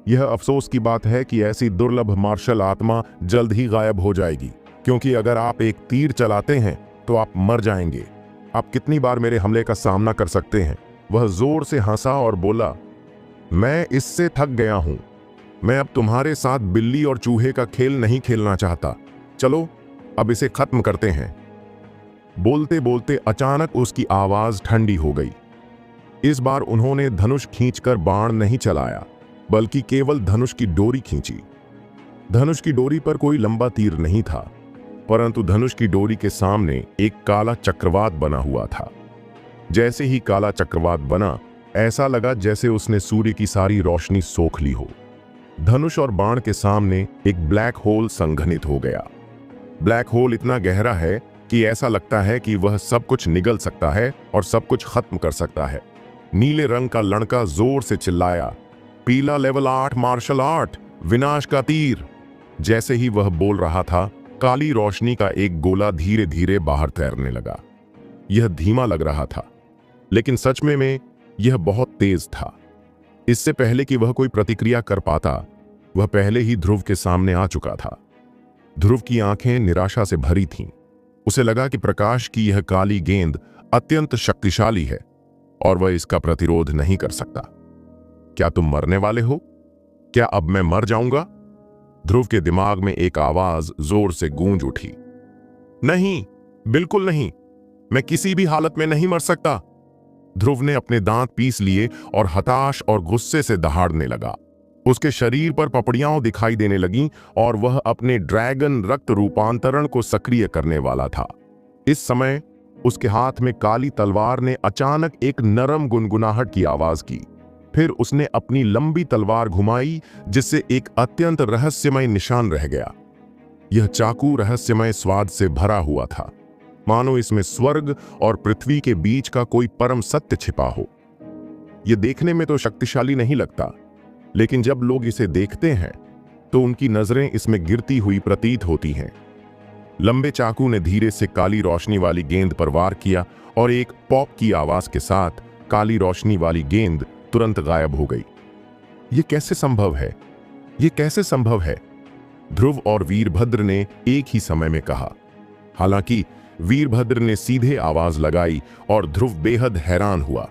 यह अफसोस की बात है कि ऐसी दुर्लभ मार्शल आत्मा जल्द ही गायब हो जाएगी, क्योंकि अगर आप एक तीर चलाते हैं तो आप मर जाएंगे। आप कितनी बार मेरे हमले का सामना कर सकते हैं? वह जोर से हंसा और बोला, मैं इससे थक गया हूं। मैं अब तुम्हारे साथ बिल्ली और चूहे का खेल नहीं खेलना चाहता। चलो अब इसे खत्म करते हैं। बोलते बोलते अचानक उसकी आवाज ठंडी हो गई। इस बार उन्होंने धनुष खींचकर बाण नहीं चलाया, बल्कि केवल धनुष की डोरी खींची। धनुष की डोरी पर कोई लंबा तीर नहीं था, परंतु धनुष की डोरी के सामने एक काला चक्रवात बना हुआ था। जैसे ही काला चक्रवात बना, ऐसा लगा जैसे उसने सूर्य की सारी रोशनी सोख ली हो। धनुष और बाण के सामने एक ब्लैक होल संघनित हो गया। ब्लैक होल इतना गहरा है कि ऐसा लगता है कि वह सब कुछ निगल सकता है और सब कुछ खत्म कर सकता है। नीले रंग का लड़का जोर से चिल्लाया, पीला लेवल 8 मार्शल आर्ट, विनाश का तीर। जैसे ही वह बोल रहा था, काली रोशनी का एक गोला धीरे धीरे बाहर तैरने लगा। यह धीमा लग रहा था, लेकिन सच में यह बहुत तेज था। इससे पहले कि वह कोई प्रतिक्रिया कर पाता, वह पहले ही ध्रुव के सामने आ चुका था। ध्रुव की आंखें निराशा से भरी थीं। उसे लगा कि प्रकाश की यह काली गेंद अत्यंत शक्तिशाली है और वह इसका प्रतिरोध नहीं कर सकता। क्या तुम मरने वाले हो? क्या अब मैं मर जाऊंगा? ध्रुव के दिमाग में एक आवाज जोर से गूंज उठी, नहीं, बिल्कुल नहीं, मैं किसी भी हालत में नहीं मर सकता। ध्रुव ने अपने दांत पीस लिए और हताश और गुस्से से दहाड़ने लगा। उसके शरीर पर पपड़ियां दिखाई देने लगीं और वह अपने ड्रैगन रक्त रूपांतरण को सक्रिय करने वाला था। इस समय उसके हाथ में काली तलवार ने अचानक एक नरम गुनगुनाहट की आवाज की। फिर उसने अपनी लंबी तलवार घुमाई, जिससे एक अत्यंत रहस्यमय निशान रह गया। यह चाकू रहस्यमय स्वाद से भरा हुआ था, मानो इसमें स्वर्ग और पृथ्वी के बीच का कोई परम सत्य छिपा हो। यह देखने में तो शक्तिशाली नहीं लगता, लेकिन जब लोग इसे देखते हैं तो उनकी नजरें इसमें गिरती हुई प्रतीत होती हैं। लंबे चाकू ने धीरे से काली रोशनी वाली गेंद पर वार किया और एक पॉप की आवाज के साथ काली रोशनी वाली गेंद तुरंत गायब हो गई। यह कैसे संभव है? यह कैसे संभव है? ध्रुव और वीरभद्र ने एक ही समय में कहा। हालांकि वीरभद्र ने सीधे आवाज लगाई और ध्रुव बेहद हैरान हुआ।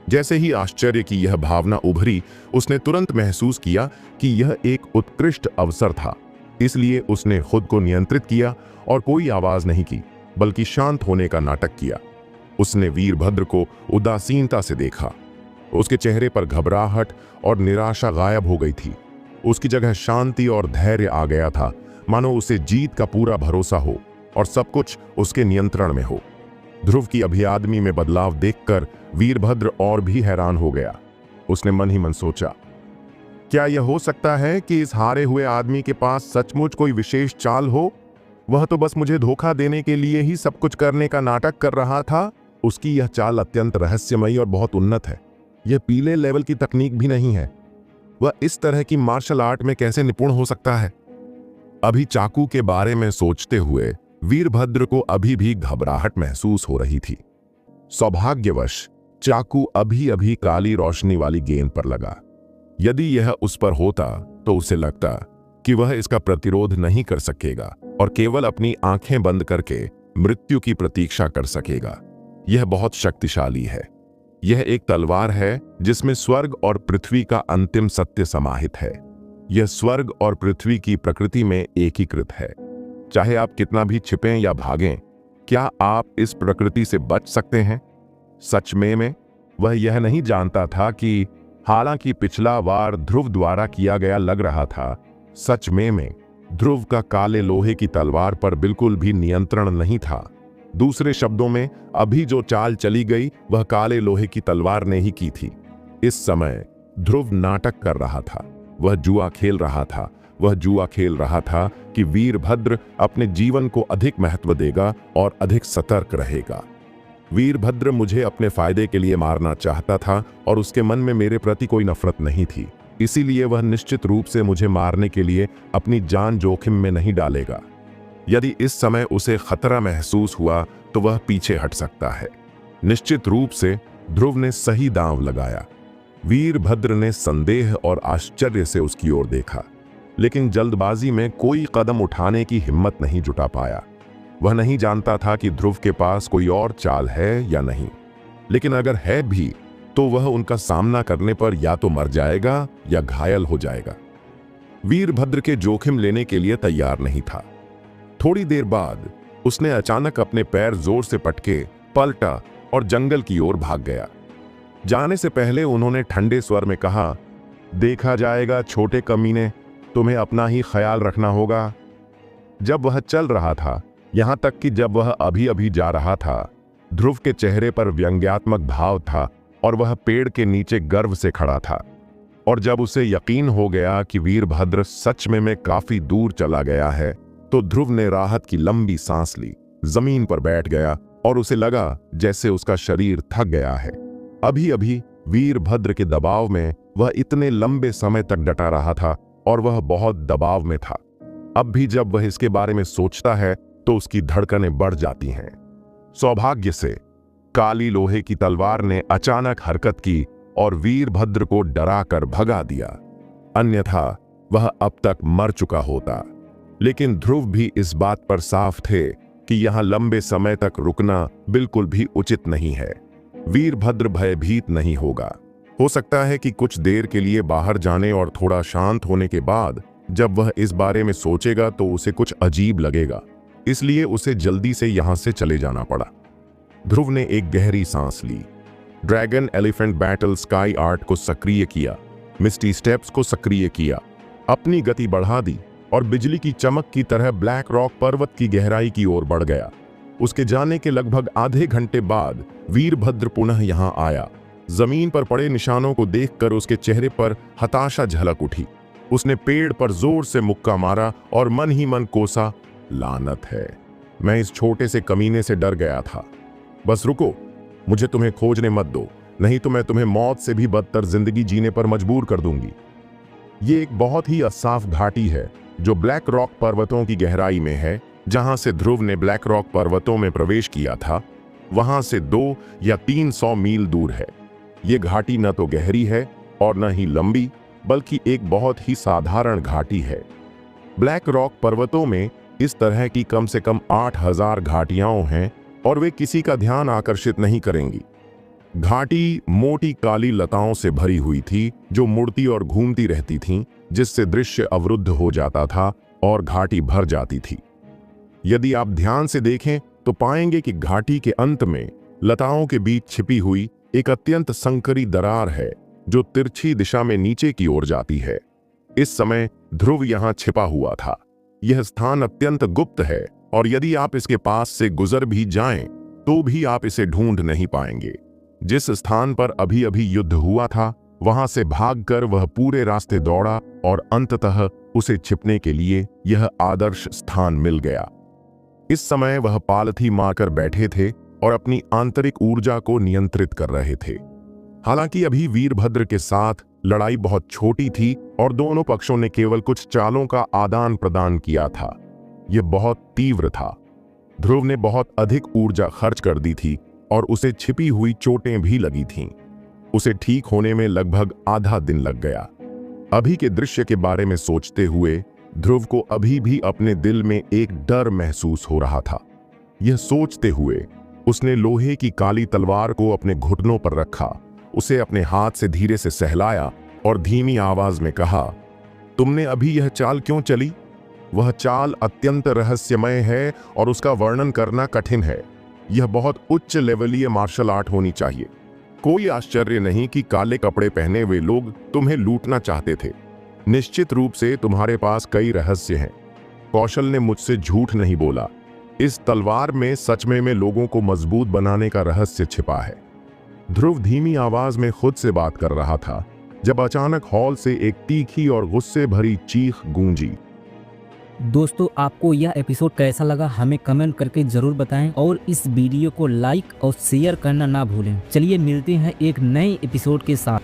जैसे ही आश्चर्य की यह भावना उभरी, उसने तुरंत महसूस किया कि यह एक उत्कृष्ट अवसर था। इसलिए उसने खुद को नियंत्रित किया और कोई आवाज नहीं की, बल्कि शांत होने का नाटक किया। उसने वीरभद्र को उदासीनता से देखा। उसके चेहरे पर घबराहट और निराशा गायब हो गई थी। उसकी जगह शांति और धैर्य आ गया था, मानो उसे जीत का पूरा भरोसा हो और सब कुछ उसके नियंत्रण में हो। ध्रुव की अभियादमी में बदलाव देखकर वीरभद्र और भी हैरान हो गया। उसने मन ही मन सोचा, क्या यह हो सकता है कि इस हारे हुए आदमी के पास सचमुच कोई विशेष चाल हो? वह तो बस मुझे धोखा देने के लिए ही सब कुछ करने का नाटक कर रहा था। उसकी यह चाल अत्यंत रहस्यमयी और बहुत उन्नत है। यह पीले लेवल की तकनीक भी नहीं है। वह इस तरह की मार्शल आर्ट में कैसे निपुण हो सकता है? अभी चाकू के बारे में सोचते हुए वीरभद्र को अभी भी घबराहट महसूस हो रही थी। सौभाग्यवश चाकू अभी अभी काली रोशनी वाली गेंद पर लगा। यदि यह उस पर होता तो उसे लगता कि वह इसका प्रतिरोध नहीं कर सकेगा और केवल अपनी आंखें बंद करके मृत्यु की प्रतीक्षा कर सकेगा। यह बहुत शक्तिशाली है। यह एक तलवार है जिसमें स्वर्ग और पृथ्वी का अंतिम सत्य समाहित है। यह स्वर्ग और पृथ्वी की प्रकृति में एकीकृत है। चाहे आप कितना भी छिपें या भागें, क्या आप इस प्रकृति से बच सकते हैं? सच में वह यह नहीं जानता था कि हालांकि पिछला वार ध्रुव द्वारा किया गया लग रहा था, सच में ध्रुव का काले लोहे की तलवार पर बिल्कुल भी नियंत्रण नहीं था। दूसरे शब्दों में, अभी जो चाल चली गई वह काले लोहे की तलवार ने ही की थी। इस समय ध्रुव नाटक कर रहा था। वह जुआ खेल रहा था। वह जुआ खेल रहा था कि वीरभद्र अपने जीवन को अधिक महत्व देगा और अधिक सतर्क रहेगा। वीरभद्र मुझे अपने फायदे के लिए मारना चाहता था और उसके मन में मेरे प्रति कोई नफरत नहीं थी। इसीलिए वह निश्चित रूप से मुझे मारने के लिए अपनी जान जोखिम में नहीं डालेगा। यदि इस समय उसे खतरा महसूस हुआ तो वह पीछे हट सकता है। निश्चित रूप से ध्रुव ने सही दांव लगाया। वीरभद्र ने संदेह और आश्चर्य से उसकी ओर देखा, लेकिन जल्दबाजी में कोई कदम उठाने की हिम्मत नहीं जुटा पाया। वह नहीं जानता था कि ध्रुव के पास कोई और चाल है या नहीं, लेकिन अगर है भी तो वह उनका सामना करने पर या तो मर जाएगा या घायल हो जाएगा। वीरभद्र के जोखिम लेने के लिए तैयार नहीं था। थोड़ी देर बाद उसने अचानक अपने पैर जोर से पटके, पलटा और जंगल की ओर भाग गया। जाने से पहले उन्होंने ठंडे स्वर में कहा, देखा जाएगा छोटे कमीने, तुम्हें अपना ही ख्याल रखना होगा। जब वह चल रहा था, यहां तक कि जब वह अभी अभी जा रहा था, ध्रुव के चेहरे पर व्यंग्यात्मक भाव था और वह पेड़ के नीचे गर्व से खड़ा था। और जब उसे यकीन हो गया कि वीरभद्र सच में काफी दूर चला गया है, तो ध्रुव ने राहत की लंबी सांस ली, जमीन पर बैठ गया और उसे लगा जैसे उसका शरीर थक गया है। अभी अभी वीरभद्र के दबाव में वह इतने लंबे समय तक डटा रहा था और वह बहुत दबाव में था। अब भी जब वह इसके बारे में सोचता है तो उसकी धड़कनें बढ़ जाती हैं। सौभाग्य से काली लोहे की तलवार ने अचानक हरकत की और वीरभद्र को डराकर भगा दिया, अन्यथा वह अब तक मर चुका होता। लेकिन ध्रुव भी इस बात पर साफ थे कि यहां लंबे समय तक रुकना बिल्कुल भी उचित नहीं है। वीरभद्र भयभीत नहीं होगा। हो सकता है कि कुछ देर के लिए बाहर जाने और थोड़ा शांत होने के बाद जब वह इस बारे में सोचेगा तो उसे कुछ अजीब लगेगा, इसलिए उसे जल्दी से यहां से चले जाना पड़ा। ध्रुव ने एक गहरी सांस ली, dragon elephant battle sky art को सक्रिय किया, मिस्टी स्टेप्स को सक्रिय किया, अपनी गति बढ़ा दी और बिजली की चमक की तरह ब्लैक रॉक पर्वत की गहराई की ओर बढ़ गया। उसके जाने के लगभग आधे घंटे बाद वीरभद्र पुनः यहां आया। जमीन पर पड़े निशानों को देखकर उसके चेहरे पर हताशा झलक उठी। उसने पेड़ पर जोर से मुक्का मारा और मन ही मन कोसा, लानत है, मैं इस छोटे से कमीने से डर गया था। बस रुको, मुझे तुम्हें खोजने मत दो, नहीं तो मैं तुम्हें मौत से भी बदतर जिंदगी जीने पर मजबूर कर दूंगी। ये एक बहुत ही असाफ घाटी है जो ब्लैक रॉक पर्वतों की गहराई में है। जहां से ध्रुव ने ब्लैक रॉक पर्वतों में प्रवेश किया था, वहां से 2 या 300 मील दूर है। ये घाटी न तो गहरी है और न ही लंबी, बल्कि एक बहुत ही साधारण घाटी है। ब्लैक रॉक पर्वतों में इस तरह की कम से कम 8000 घाटियां हैं और वे किसी का ध्यान आकर्षित नहीं करेंगी। घाटी मोटी काली लताओं से भरी हुई थी जो मुड़ती और घूमती रहती थीं, जिससे दृश्य अवरुद्ध हो जाता था और घाटी भर जाती थी। यदि आप ध्यान से देखें तो पाएंगे कि घाटी के अंत में लताओं के बीच छिपी हुई एक अत्यंत संकरी दरार है जो तिरछी दिशा में नीचे की ओर जाती है। इस समय ध्रुव यहां छिपा हुआ था। यह स्थान अत्यंत गुप्त है और यदि आप इसके पास से गुजर भी जाएं तो भी आप इसे ढूंढ नहीं पाएंगे। जिस स्थान पर अभी अभी युद्ध हुआ था, वहां से भागकर वह पूरे रास्ते दौड़ा और अंततः उसे छिपने के लिए यह आदर्श स्थान मिल गया। इस समय वह पालथी मारकर बैठे थे और अपनी आंतरिक ऊर्जा को नियंत्रित कर रहे थे। हालांकि अभी वीरभद्र के साथ लड़ाई बहुत छोटी थी और दोनों पक्षों ने केवल कुछ चालों का आदान प्रदान किया था। यह बहुत तीव्र था। ध्रुव ने बहुत अधिक ऊर्जा खर्च कर दी थी और उसे छिपी हुई चोटें भी लगी थीं। उसे ठीक होने में लगभग आधा दिन लग गया। अभी के दृश्य के बारे में सोचते हुए ध्रुव को अभी भी अपने दिल में एक डर महसूस हो रहा था। यह सोचते हुए उसने लोहे की काली तलवार को अपने घुटनों पर रखा, उसे अपने हाथ से धीरे से सहलाया और धीमी आवाज में कहा, तुमने अभी यह चाल क्यों चली? वह चाल अत्यंत रहस्यमय है और उसका वर्णन करना कठिन है। यह बहुत उच्च लेवलीय मार्शल आर्ट होनी चाहिए। कोई आश्चर्य नहीं कि काले कपड़े पहने हुए लोग तुम्हें लूटना चाहते थे। निश्चित रूप से तुम्हारे पास कई रहस्य हैं। कौशल ने मुझसे झूठ नहीं बोला। इस तलवार में सच में लोगों को मजबूत बनाने का रहस्य छिपा है। ध्रुव धीमी आवाज में खुद से बात कर रहा था जब अचानक हॉल से एक तीखी और गुस्से भरी चीख गूंजी। दोस्तों, आपको यह एपिसोड कैसा लगा हमें कमेंट करके जरूर बताएं और इस वीडियो को लाइक और शेयर करना ना भूलें। चलिए मिलते हैं एक नए एपिसोड के साथ।